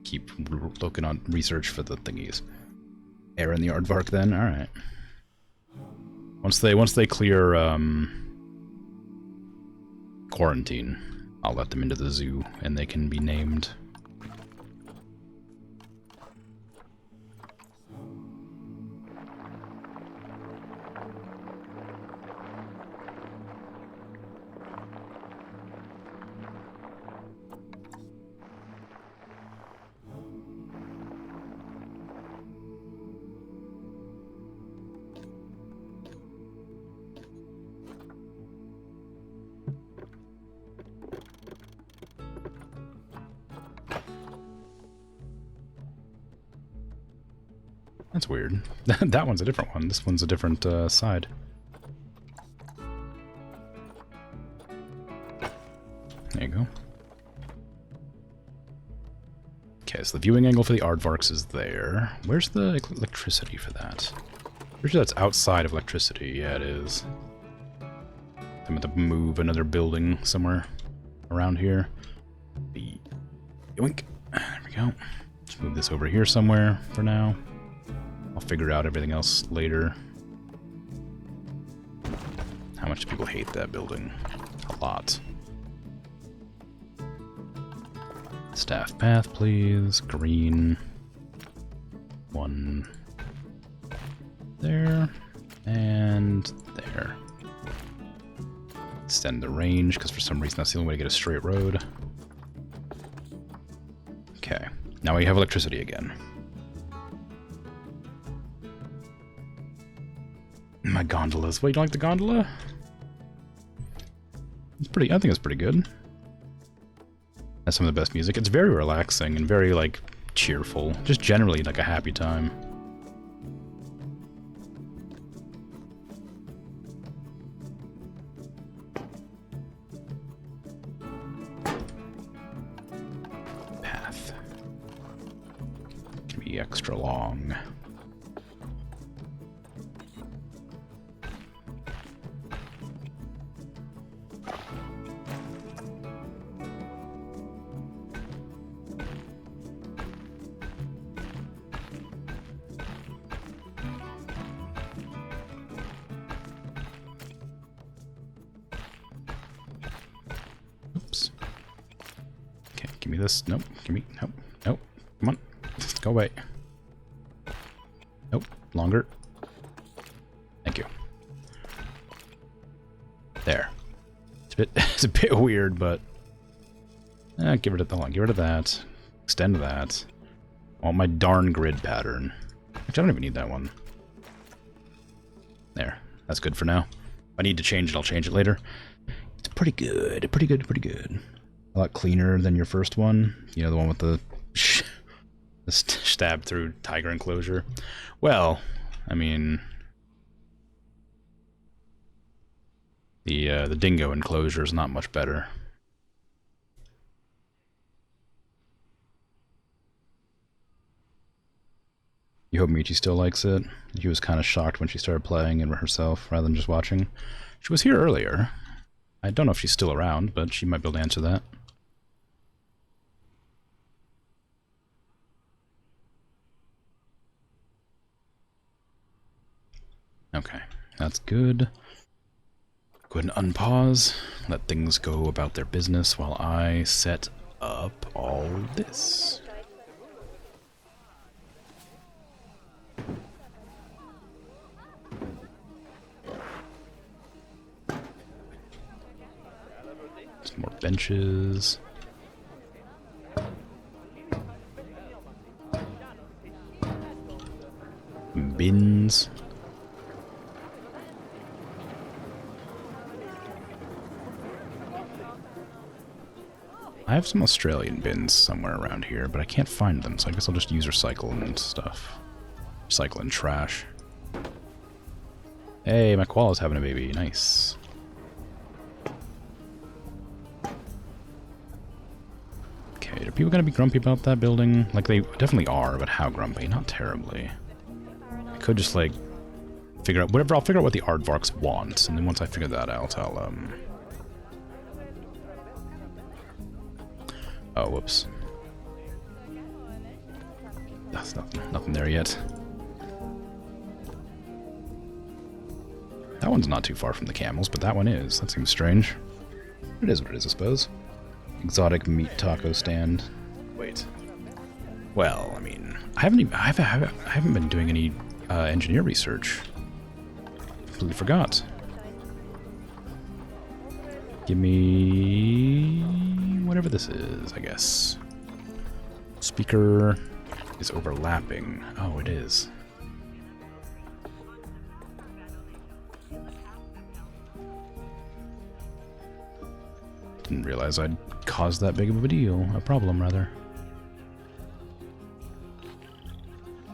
Keep looking on research for the thingies. Aaron the aardvark then? Alright. Once they clear quarantine, I'll let them into the zoo and they can be named. That's weird. That one's a different one. This one's a different side. There you go. Okay, so the viewing angle for the aardvarks is there. Where's the electricity for that? Pretty sure that's outside of electricity. Yeah, it is. I'm going to move another building somewhere around here. Yoink. There we go. Just move this over here somewhere for now. I'll figure out everything else later. How much do people hate that building? A lot. Staff path, please. Green. One there. And there. Extend the range, because for some reason that's the only way to get a straight road. Okay. Now we have electricity again. My gondolas. Wait, you don't like the gondola? It's pretty. I think it's pretty good. That's some of the best music. It's very relaxing and very, like, cheerful. Just generally, like, a happy time. Path. Can be extra long. Give me this. Nope. Give me. Nope. Nope. Come on. Go away. Nope. Longer. Thank you. There. It's a bit weird, but get rid of hold on. Get rid of that. Extend that. I want my darn grid pattern. Which I don't even need that one. There. That's good for now. If I need to change it, I'll change it later. It's pretty good. Pretty good. Pretty good. A lot cleaner than your first one. You know, the one with the stab through tiger enclosure. Well, I mean, the dingo enclosure is not much better. You hope Michi still likes it. He was kind of shocked when she started playing it herself rather than just watching. She was here earlier. I don't know if she's still around, but she might be able to answer that. Okay, that's good. Go ahead and unpause. Let things go about their business while I set up all this. Some more benches. Bins. I have some Australian bins somewhere around here, but I can't find them, so I guess I'll just use recycle and stuff. Recycle and trash. Hey, my koala's having a baby. Nice. Okay, are people gonna be grumpy about that building? Like, they definitely are, but how grumpy? Not terribly. I could just, like, figure out whatever. I'll figure out what the aardvarks want, and then once I figure that out, I'll, oh, whoops. That's nothing there yet. That one's not too far from the camels, but that one is. That seems strange. It is what it is, I suppose. Exotic meat taco stand. Wait. Well, I mean, I haven't been doing any engineer research. Completely forgot. Give me whatever this is, I guess. Speaker is overlapping. Oh, it is. Didn't realize I'd caused that big of a deal. A problem, rather.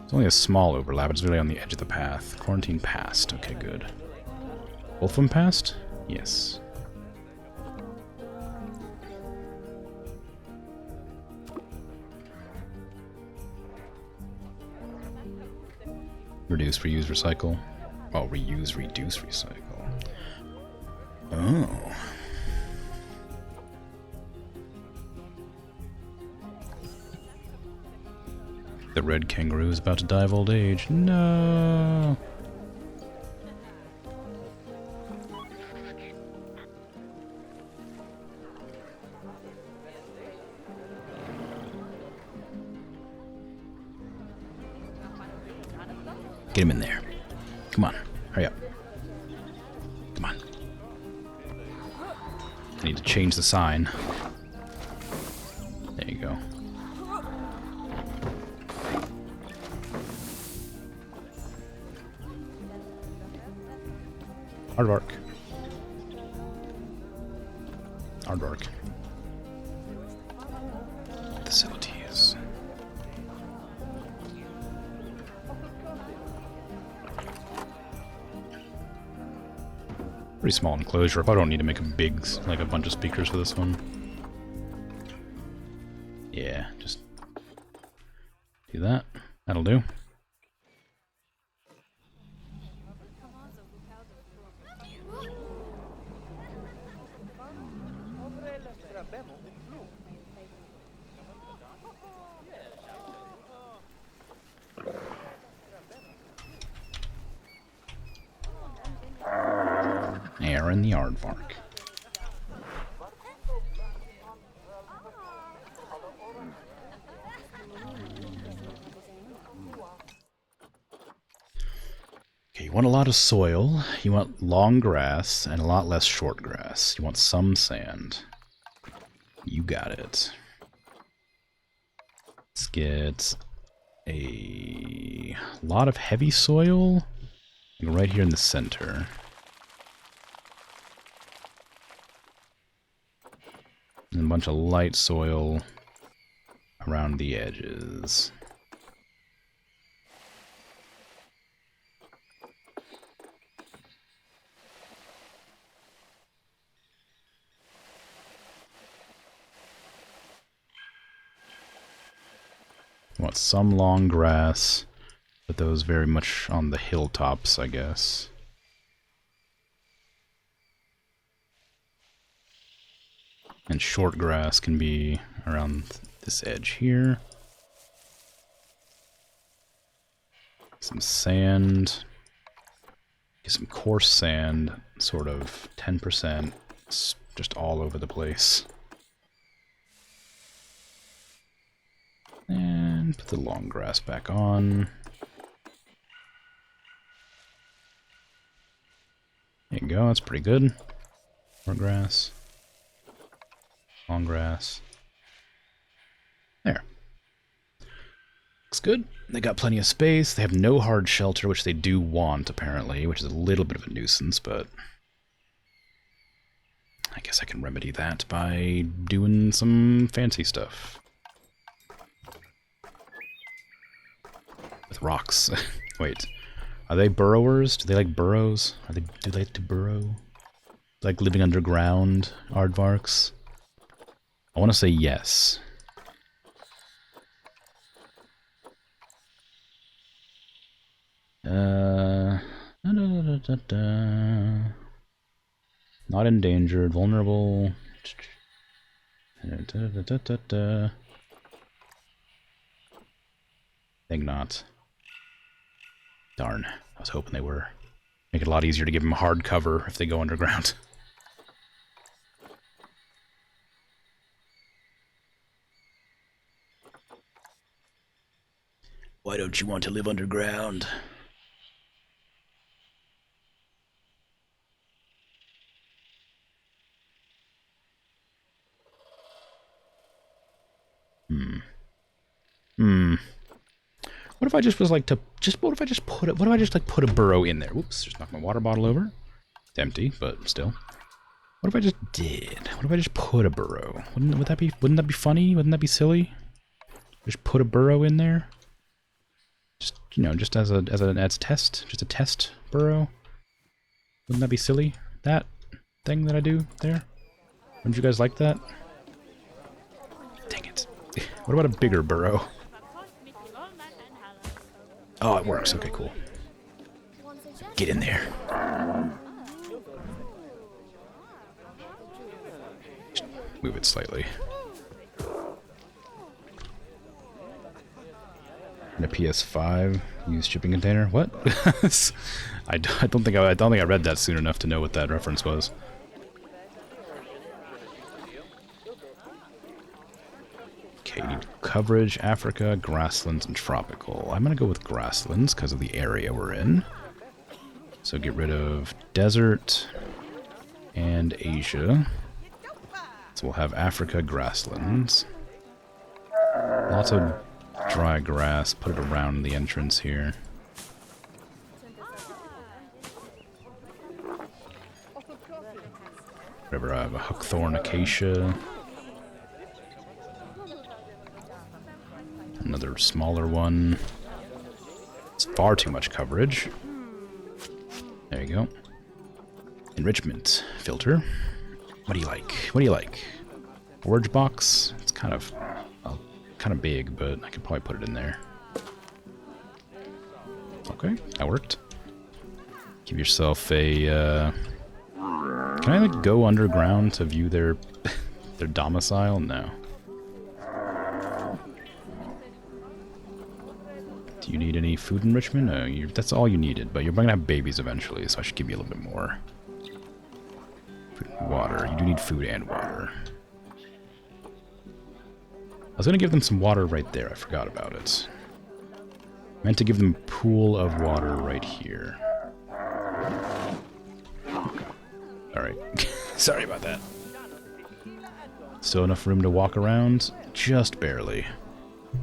It's only a small overlap. It's really on the edge of the path. Quarantine passed. Okay, good. Both of them passed? Yes. Reduce, reuse, recycle. Oh, reuse, reduce, recycle. Oh. The red kangaroo is about to die of old age. No. Get him in there. Come on. Hurry up. Come on. I need to change the sign. There you go. Aardvark. Aardvark. Facilities. Pretty small enclosure. I probably don't need to make a big, like a bunch of speakers for this one. Yeah, just do that. That'll do. Aaron the Aardvark. Okay, you want a lot of soil, you want long grass, and a lot less short grass. You want some sand. You got it. Let's get a lot of heavy soil right here in the center. And a bunch of light soil around the edges. I want some long grass, but those very much on the hilltops, I guess. And short grass can be around this edge here. Some sand. Get some coarse sand, sort of 10%, just all over the place. And put the long grass back on. There you go, that's pretty good. More grass. Long grass. There. Looks good. They got plenty of space. They have no hard shelter, which they do want, apparently, which is a little bit of a nuisance, but I guess I can remedy that by doing some fancy stuff. With rocks. Wait. Are they burrowers? Do they like burrows? Do they like to burrow? Like living underground, aardvarks? I want to say yes. Not endangered, vulnerable. Think not. Darn. I was hoping they were. Make it a lot easier to give them hard cover if they go underground. Why don't you want to live underground? What if I just was like to what if I just put a burrow in there? Whoops, just knocked my water bottle over. It's empty, but still. What if I just did? What if I just put a burrow? Wouldn't that be funny? Wouldn't that be silly? Just put a burrow in there? Just, you know, just as a test, just a test burrow. Wouldn't that be silly? That thing that I do there? Wouldn't you guys like that? Dang it. What about a bigger burrow? Oh, it works. Okay, cool. Get in there. Just move it slightly. And a PS5 used shipping container. What? I don't think I read that soon enough to know what that reference was. Okay, need coverage, Africa, grasslands, and tropical. I'm gonna go with grasslands because of the area we're in. So get rid of desert and Asia. So we'll have Africa, grasslands. Lots of dry grass. Put it around the entrance here. Whatever, I have a huckthorn acacia. Another smaller one. It's far too much coverage. There you go. Enrichment filter. What do you like? What do you like? Forage box? It's kind of big, but I could probably put it in there. Okay, that worked. Give yourself a. Can I like go underground to view their their domicile? No. Do you need any food enrichment? No, that's all you needed, but you're going to have babies eventually, so I should give you a little bit more. Food and water. You do need food and water. I was going to give them some water right there. I forgot about it. I meant to give them a pool of water right here. Alright. Sorry about that. Still enough room to walk around? Just barely.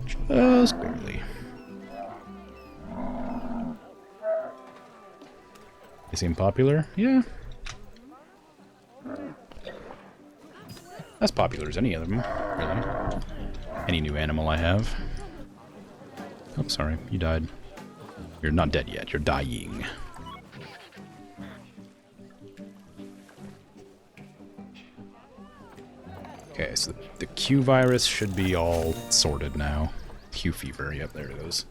Just barely. They seem popular? Yeah. As popular as any of them, really. Any new animal I have. Oh, sorry. You died. You're not dead yet. You're dying. Okay, so the Q virus should be all sorted now. Q fever. Yep, there it is.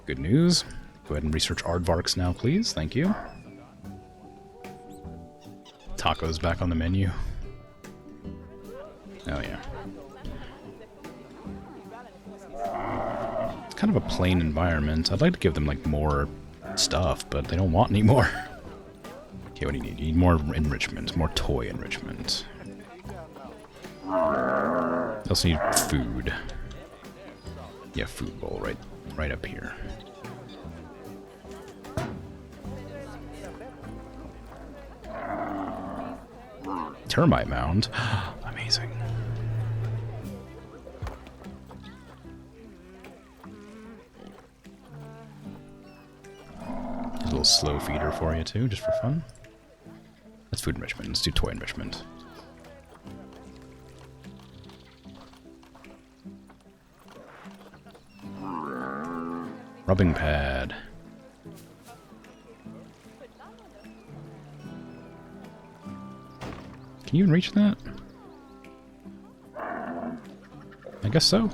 Good news. Go ahead and research aardvarks now, please. Thank you. Tacos back on the menu. Oh, yeah. It's kind of a plain environment. I'd like to give them, like, more stuff, but they don't want any more. Okay, what do you need? You need more enrichment, more toy enrichment. You also need food. Yeah, food bowl right up here. Termite mound. Amazing. A little slow feeder for you too, just for fun. That's food enrichment. Let's do toy enrichment. Rubbing pad. Can you even reach that? I guess so.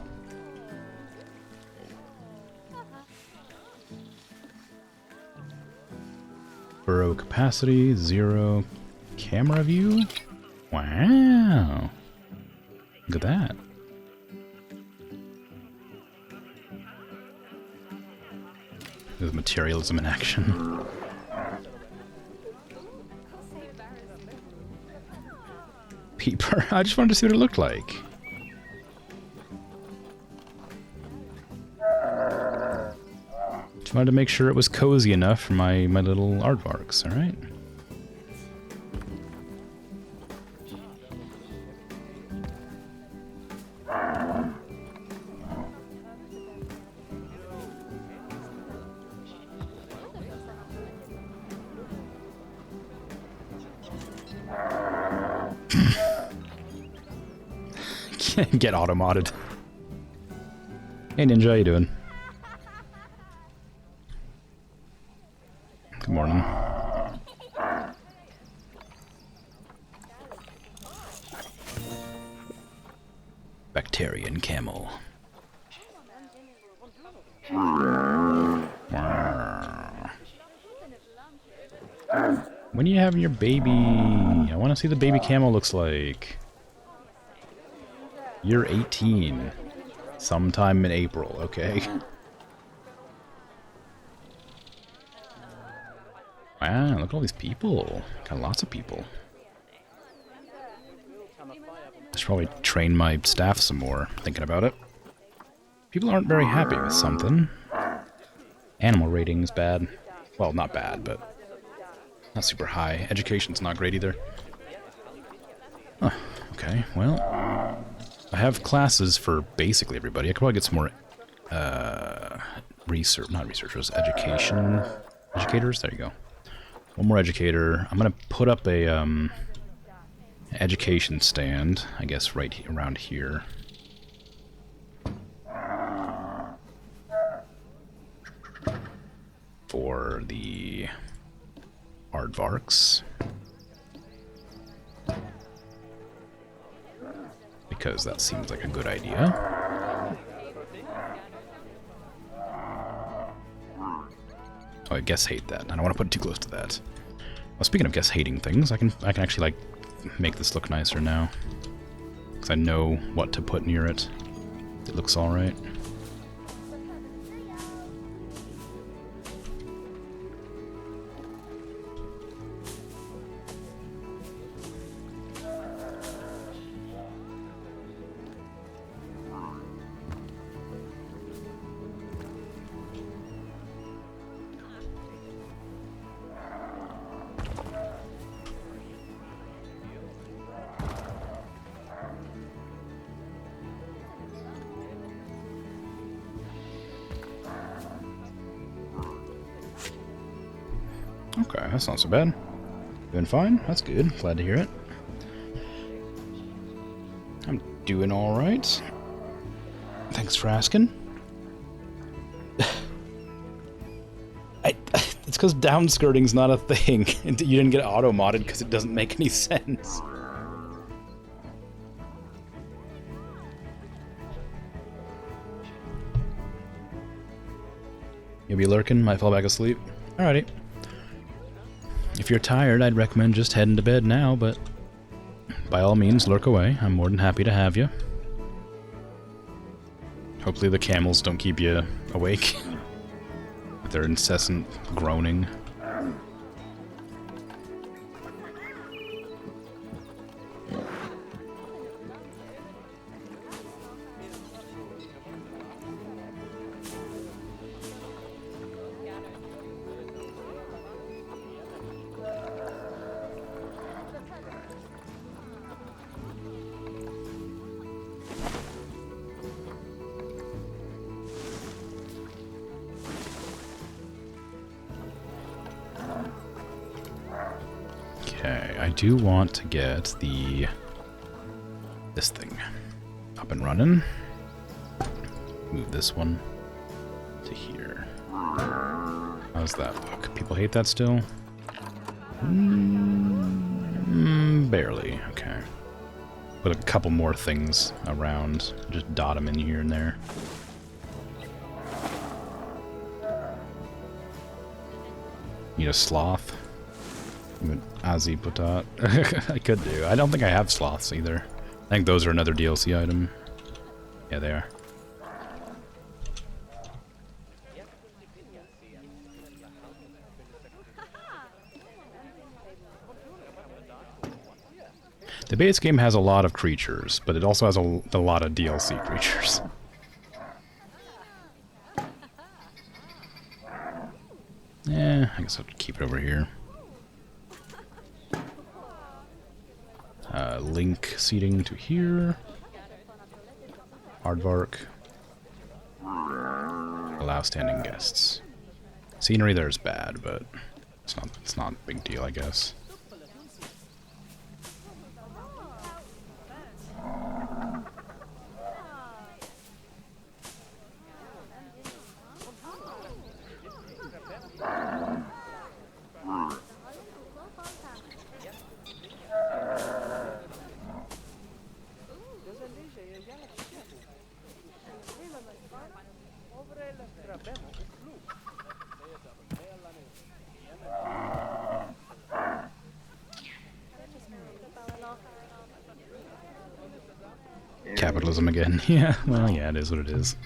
Burrow capacity, 0. Camera view? Wow. Look at that. There's materialism in action. Peeper. I just wanted to see what it looked like. Just wanted to make sure it was cozy enough for my little aardvarks, alright? Get auto-modded. Hey Ninja, how you doing? When are you having your baby? I want to see the baby camel looks like. You're 18. Sometime in April, okay? Wow, look at all these people. Got lots of people. I should probably train my staff some more, thinking about it. People aren't very happy with something. Animal rating's bad. Well, not bad, but not super high. Education's not great either. Huh, okay, well, I have classes for basically everybody. I could probably get some more, not researchers, educators, there you go. One more educator. I'm gonna put up a, education stand, I guess right around here. For the aardvarks. Because that seems like a good idea. Oh, I guess hate that. I don't want to put it too close to that. Well, speaking of guess hating things, I can actually like make this look nicer now. Because I know what to put near it. It looks alright. Okay, that's not so bad. Doing fine? That's good. Glad to hear it. I'm doing alright. Thanks for asking. It's because downskirting's not a thing. You didn't get auto-modded because it doesn't make any sense. You'll be lurking? Might fall back asleep? Alrighty. If you're tired, I'd recommend just heading to bed now, but by all means, lurk away. I'm more than happy to have you. Hopefully the camels don't keep you awake with their incessant groaning. Okay, I do want to get this thing up and running. Move this one to here. How's that look? People hate that still? Barely. Okay. Put a couple more things around. Just dot them in here and there. Need a sloth? Azipotat. I could do. I don't think I have sloths either. I think those are another DLC item. Yeah, they are. The base game has a lot of creatures, but it also has a lot of DLC creatures. Yeah, I guess I'll keep it over here. Link seating to here. Aardvark. Allow standing guests. Scenery there is bad, but it's not a big deal, I guess. Capitalism again. Yeah, well, yeah, it is what it is.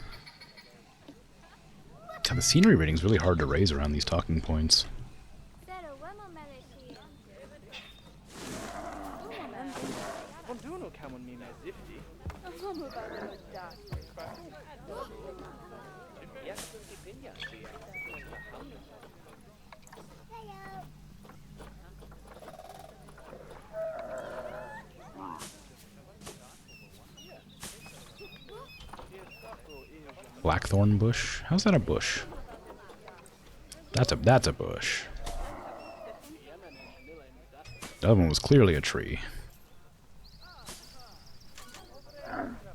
God, the scenery rating's really hard to raise around these talking points. Blackthorn bush? How's that a bush? That's a bush. The other one was clearly a tree.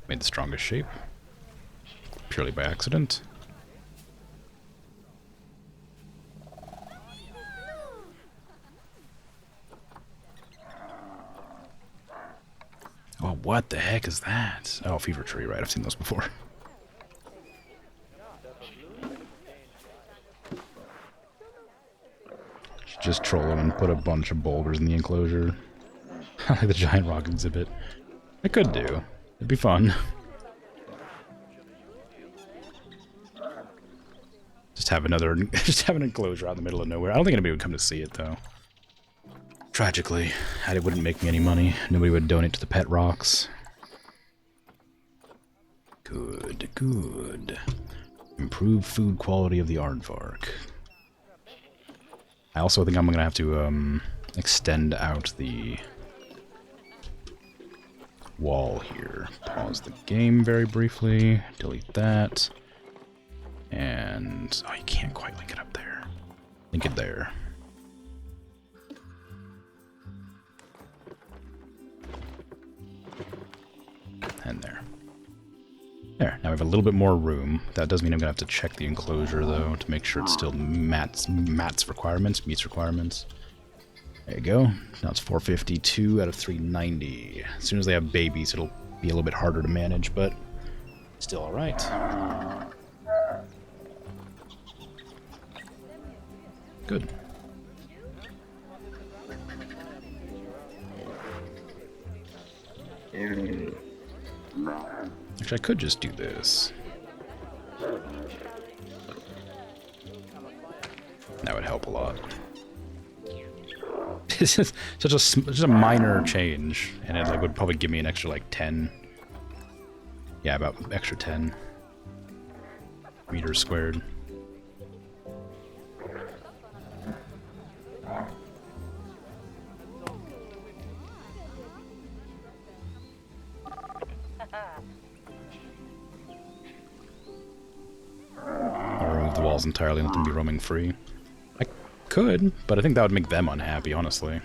Made the strongest shape. Purely by accident. Oh, what the heck is that? Oh, fever tree, right. I've seen those before. Just troll him and put a bunch of boulders in the enclosure. Like the giant rock exhibit. I could do. It'd be fun. Just have an enclosure out in the middle of nowhere. I don't think anybody would come to see it though. Tragically, it wouldn't make me any money. Nobody would donate to the pet rocks. Good, good. Improve food quality of the aardvark. I also think I'm gonna have to extend out the wall here. Pause the game very briefly. Delete that. And oh, you can't quite link it up there. Link it there. And there. There, now we have a little bit more room. That does mean I'm gonna have to check the enclosure though to make sure it still meets requirements. There you go. Now it's 452 out of 390. As soon as they have babies, it'll be a little bit harder to manage, but still alright. Good. Actually, I could just do this. That would help a lot. This is just a minor change, and it like would probably give me an extra like 10. Yeah, about extra 10 meters squared. I'll remove the walls entirely and let them be roaming free. I could, but I think that would make them unhappy, honestly.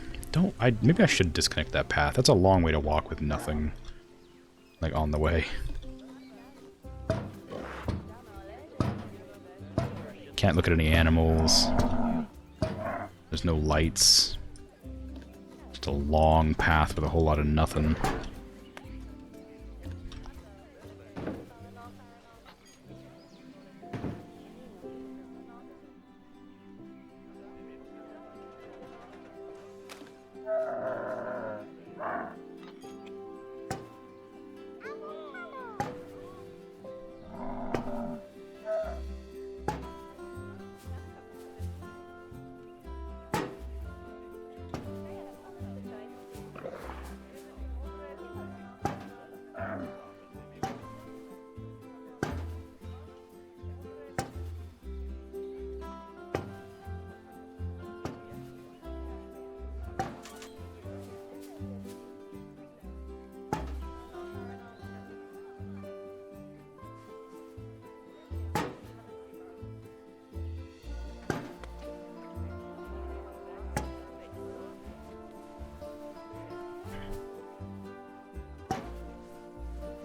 Maybe I should disconnect that path. That's a long way to walk with nothing, like, on the way. Can't look at any animals. There's no lights. Just a long path with a whole lot of nothing.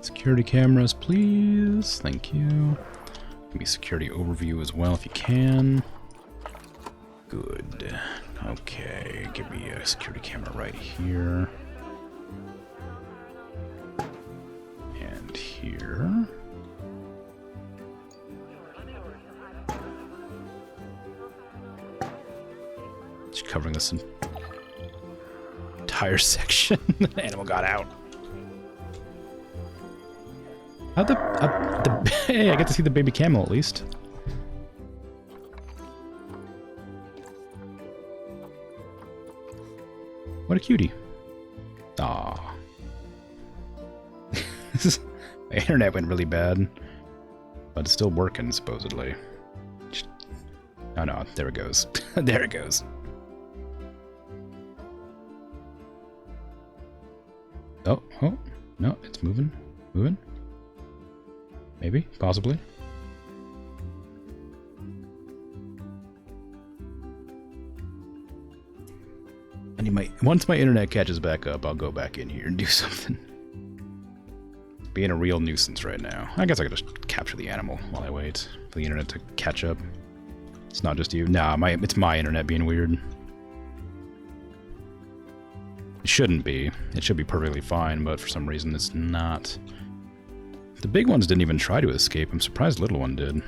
Security cameras, please. Thank you. Give me security overview as well if you can. Good. Okay, give me a security camera right here. And here. Just covering this entire section. The animal got out. How'd hey, I get to see the baby camel at least. What a cutie. Aww. My internet went really bad. But it's still working, supposedly. Oh no, there it goes. There it goes. Oh, no, it's moving. Moving? Maybe, possibly. Once my internet catches back up, I'll go back in here and do something. Being a real nuisance right now. I guess I could just capture the animal while I wait for the internet to catch up. It's not just you. Nah, it's my internet being weird. It shouldn't be. It should be perfectly fine, but for some reason it's not. The big ones didn't even try to escape. I'm surprised the little one did.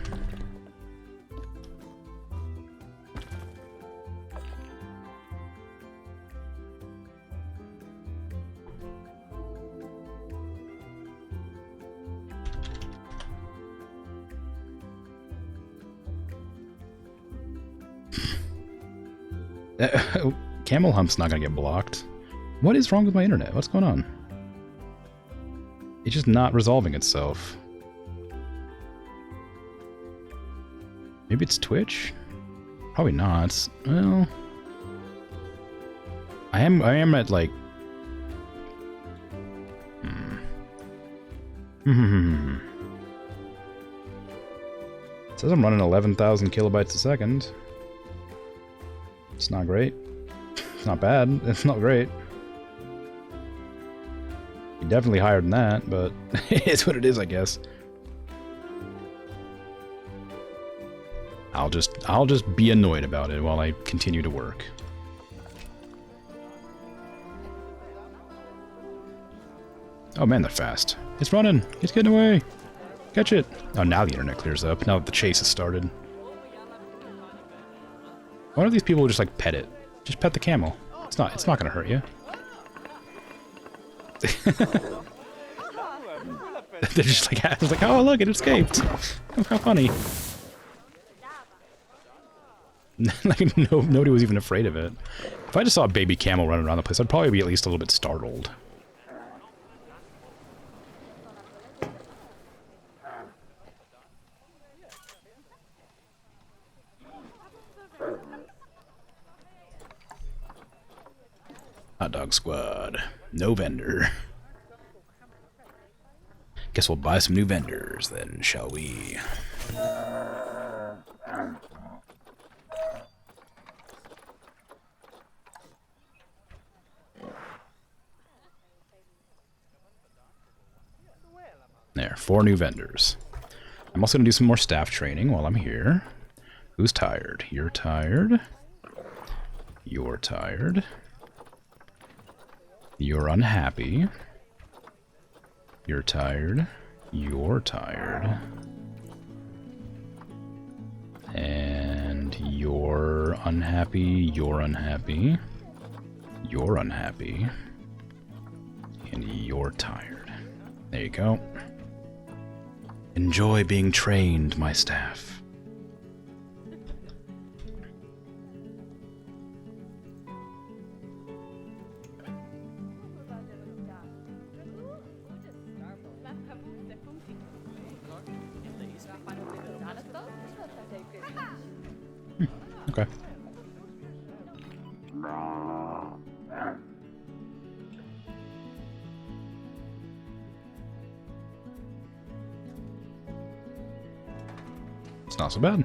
Camel Hump's not gonna get blocked. What is wrong with my internet? What's going on? It's just not resolving itself. Maybe it's Twitch? Probably not. Well, I am at like. It says I'm running 11,000 kilobytes a second. It's not great. It's not bad. It's not great. Definitely higher than that, but it's what it is, I guess. I'll just be annoyed about it while I continue to work. Oh man, they're fast. It's running. It's getting away. Catch it. Oh, now the internet clears up. Now that the chase has started. Why don't these people just like pet it? Just pet the camel. It's not gonna hurt you. They're just like, oh look, it escaped. How funny. Like nobody was even afraid of it. If I just saw a baby camel running around the place, I'd probably be at least a little bit startled. Hot dog squad. No vendor. Guess we'll buy some new vendors then, shall we? There, 4 new vendors. I'm also gonna do some more staff training while I'm here. Who's tired? You're tired. You're tired. You're unhappy. You're tired. You're tired. And you're unhappy. You're unhappy. You're unhappy. And you're tired. There you go. Enjoy being trained, my staff. Okay. It's not so bad.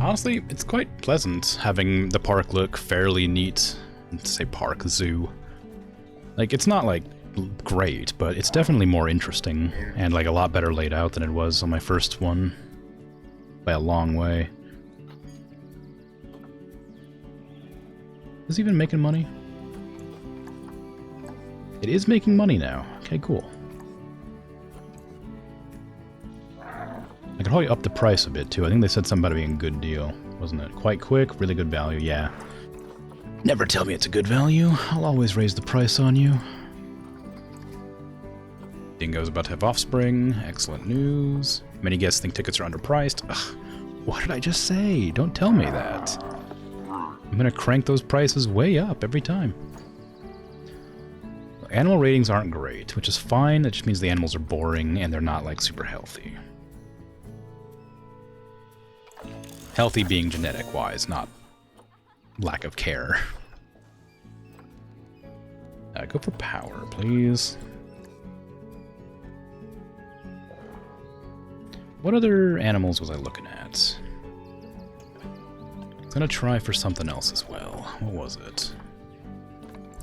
Honestly, it's quite pleasant having the park look fairly neat. Let's say park, zoo. Like, it's not like great, but it's definitely more interesting and like a lot better laid out than it was on my first one by a long way. Is it even making money? It is making money now. Okay, cool. I could probably up the price a bit, too. I think they said something about it being a good deal, wasn't it? Quite quick, really good value, yeah. Never tell me it's a good value. I'll always raise the price on you. Dingo's about to have offspring. Excellent news. Many guests think tickets are underpriced. Ugh, what did I just say? Don't tell me that. I'm gonna crank those prices way up every time. Animal ratings aren't great, which is fine. That just means the animals are boring and they're not, like, super healthy. Healthy being genetic-wise, not lack of care. Go for power, please. What other animals was I looking at? I was gonna try for something else as well. What was it?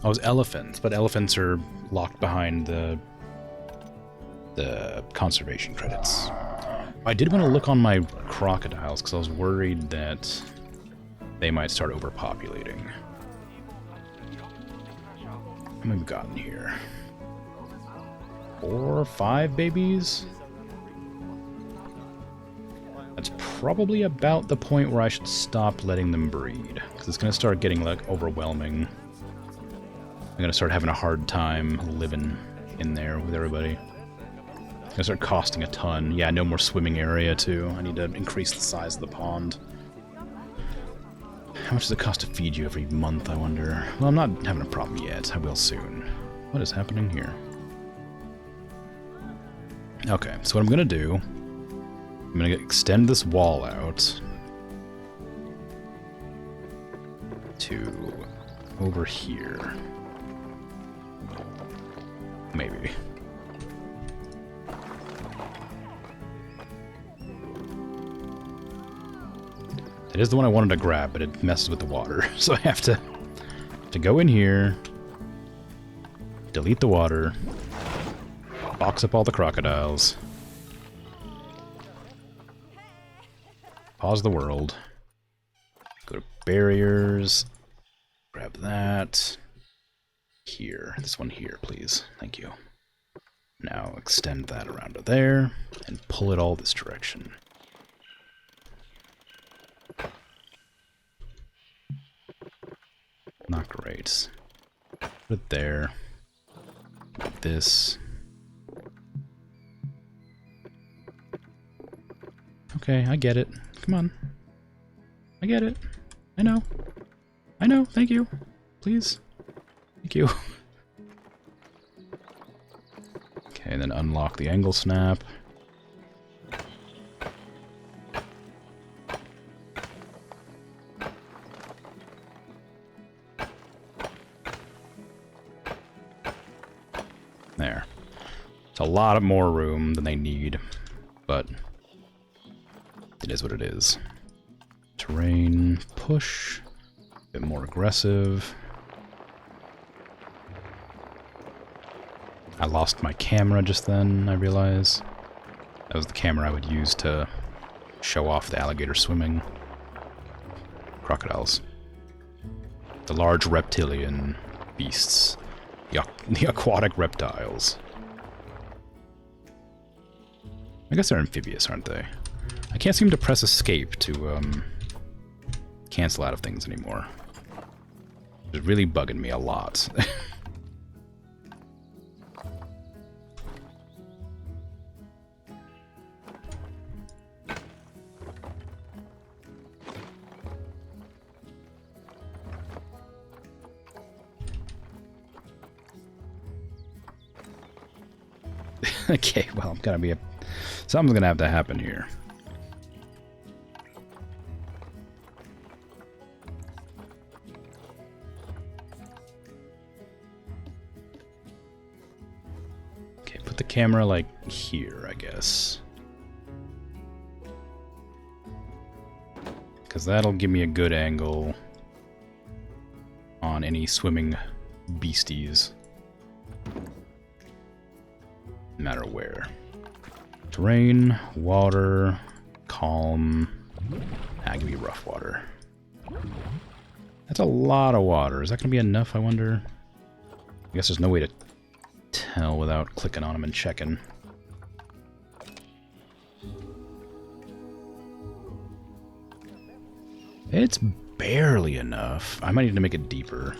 Oh, it was elephants, but elephants are locked behind the conservation credits. I did want to look on my crocodiles because I was worried that they might start overpopulating. How many have we gotten here? 4 or 5 babies? That's probably about the point where I should stop letting them breed, because it's going to start getting, like, overwhelming. I'm going to start having a hard time living in there with everybody. It's going to start costing a ton. Yeah, no more swimming area, too. I need to increase the size of the pond. How much does it cost to feed you every month, I wonder? Well, I'm not having a problem yet. I will soon. What is happening here? Okay, so what I'm going to do... I'm going to extend this wall out to over here. Maybe. It is the one I wanted to grab, but it messes with the water. So I have to go in here, delete the water, box up all the crocodiles, pause the world, go to barriers, grab that, here, this one here, please, thank you. Now extend that around to there, and pull it all this direction. Not great. Put it there. Like this. Okay, I get it. Come on. I get it. I know. I know, thank you. Please. Thank you. Okay, then unlock the angle snap. There. It's a lot of more room than they need, but it is what it is. Terrain, push, a bit more aggressive. I lost my camera just then, I realize. That was the camera I would use to show off the alligator swimming. Crocodiles. The large reptilian beasts. The aquatic reptiles. I guess they're amphibious, aren't they? I can't seem to press escape to cancel out of things anymore. It's really bugging me a lot. Okay, well, something's gonna have to happen here. Okay, put the camera, like, here, I guess. Because that'll give me a good angle on any swimming beasties. No matter where. Terrain, water, calm. Give me rough water. That's a lot of water. Is that going to be enough, I wonder? I guess there's no way to tell without clicking on them and checking. It's barely enough. I might need to make it deeper.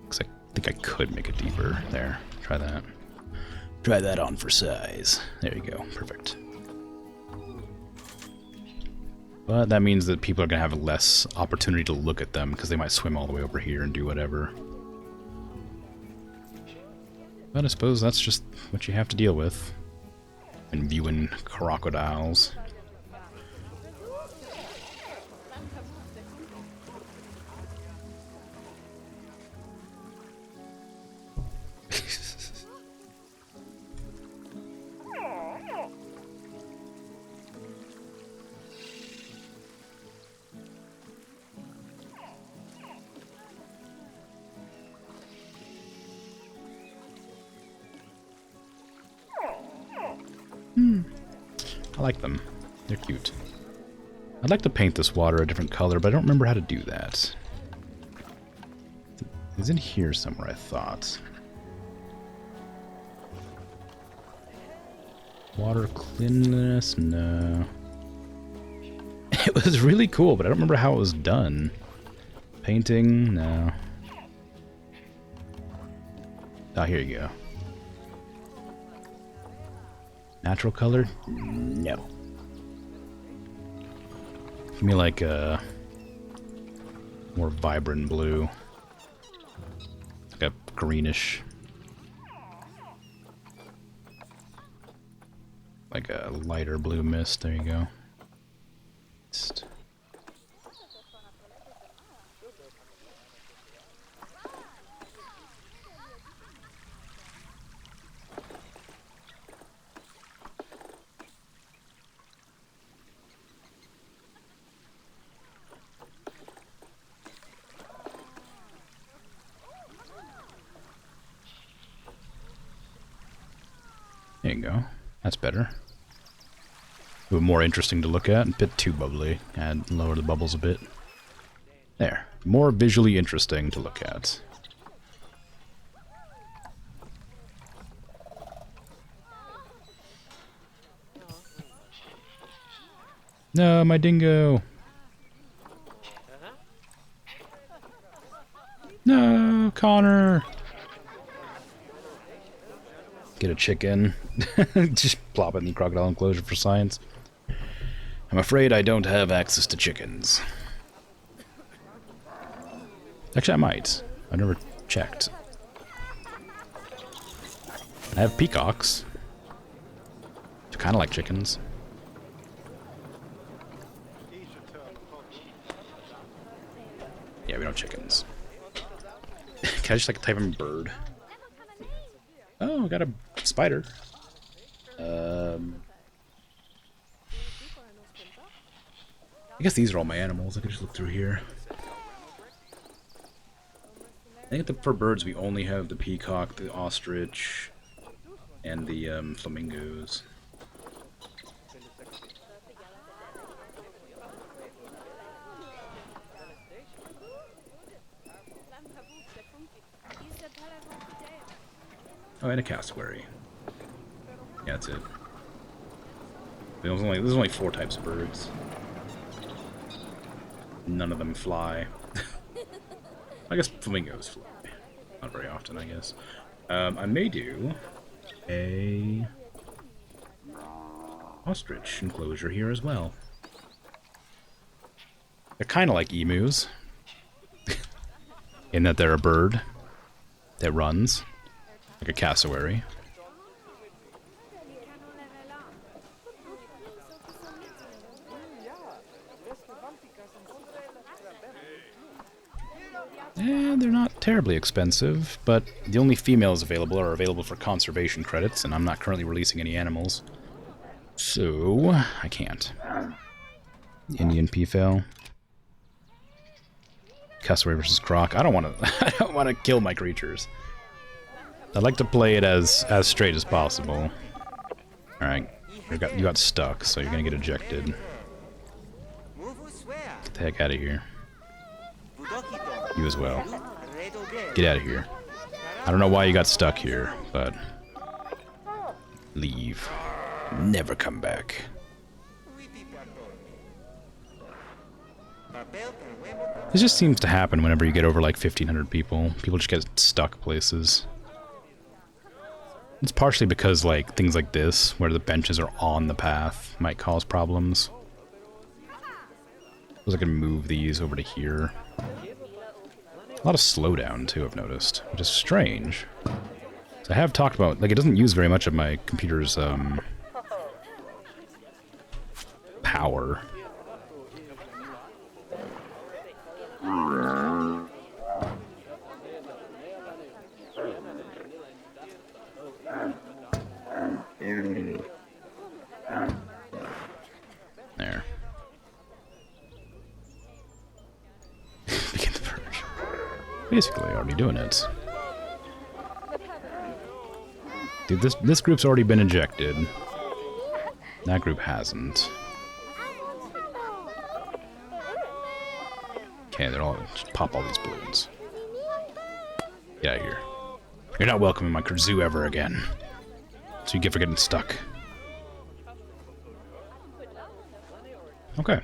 Because I think I could make it deeper. There, try that. Try that on for size. There you go, perfect. But that means that people are going to have less opportunity to look at them because they might swim all the way over here and do whatever. But I suppose that's just what you have to deal with when viewing crocodiles. I like them. They're cute. I'd like to paint this water a different color, but I don't remember how to do that. It's in here somewhere, I thought. Water cleanliness? No. It was really cool, but I don't remember how it was done. Painting? No. Ah, here you go. Natural color? No. Give me like a more vibrant blue. Like a greenish. Like a lighter blue mist. There you go. Mist. There you go. That's better. A bit more interesting to look at. A bit too bubbly. Add lower the bubbles a bit. There. More visually interesting to look at. No, my dingo. No, Connor. Get a chicken. Just plop it in the crocodile enclosure for science. I'm afraid I don't have access to chickens. Actually, I might. I've never checked. I have peacocks. They're kind of like chickens. Yeah, we don't have chickens. Can I just like type in bird? Oh, I got a spider. I guess these are all my animals. I could just look through here. I think for birds we only have the peacock, the ostrich, and the flamingos. Oh, and a cassowary. Yeah, that's it. There's only 4 types of birds. None of them fly. I guess flamingos fly. Not very often, I guess. I may do a ostrich enclosure here as well. They're kind of like emus. In that they're a bird that runs. Like a cassowary. And they're not terribly expensive, but the only females available are available for conservation credits, and I'm not currently releasing any animals. So, I can't. Indian peafowl. Cassowary versus croc. I don't want to. I don't want to kill my creatures. I'd like to play it as straight as possible. All right, you got stuck, so you're gonna get ejected. Get the heck out of here. You as well. Get out of here. I don't know why you got stuck here, but leave. Never come back. This just seems to happen whenever you get over like 1,500 people. People just get stuck places. It's partially because like things like this, where the benches are on the path, might cause problems. I was gonna move these over to here. A lot of slowdown too, I've noticed, which is strange. So I have talked about, like, it doesn't use very much of my computer's power. There. Begin the purge. Basically, already doing it. Dude, this group's already been ejected. That group hasn't. Okay, they're all just pop all these balloons. Get out of here. You're not welcome in my zoo ever again. So you get for getting stuck. Okay.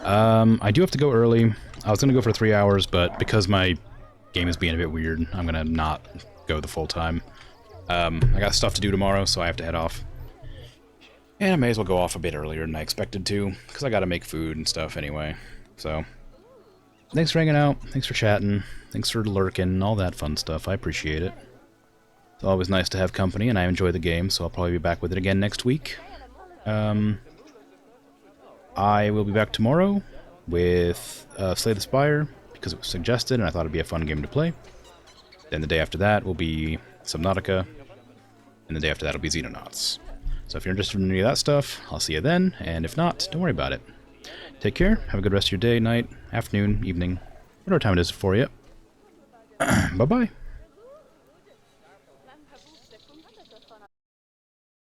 I do have to go early. I was gonna go for 3 hours, but because my game is being a bit weird, I'm gonna not go the full time. I got stuff to do tomorrow, so I have to head off. And I may as well go off a bit earlier than I expected to, because I gotta make food and stuff anyway. So, thanks for hanging out, thanks for chatting, thanks for lurking, all that fun stuff. I appreciate it. It's always nice to have company, and I enjoy the game, so I'll probably be back with it again next week. I will be back tomorrow with Slay the Spire, because it was suggested, and I thought it'd be a fun game to play. Then the day after that will be Subnautica, and the day after that will be Xenonauts. So if you're interested in any of that stuff, I'll see you then, and if not, don't worry about it. Take care, have a good rest of your day, night, afternoon, evening, whatever time it is for you. Bye-bye.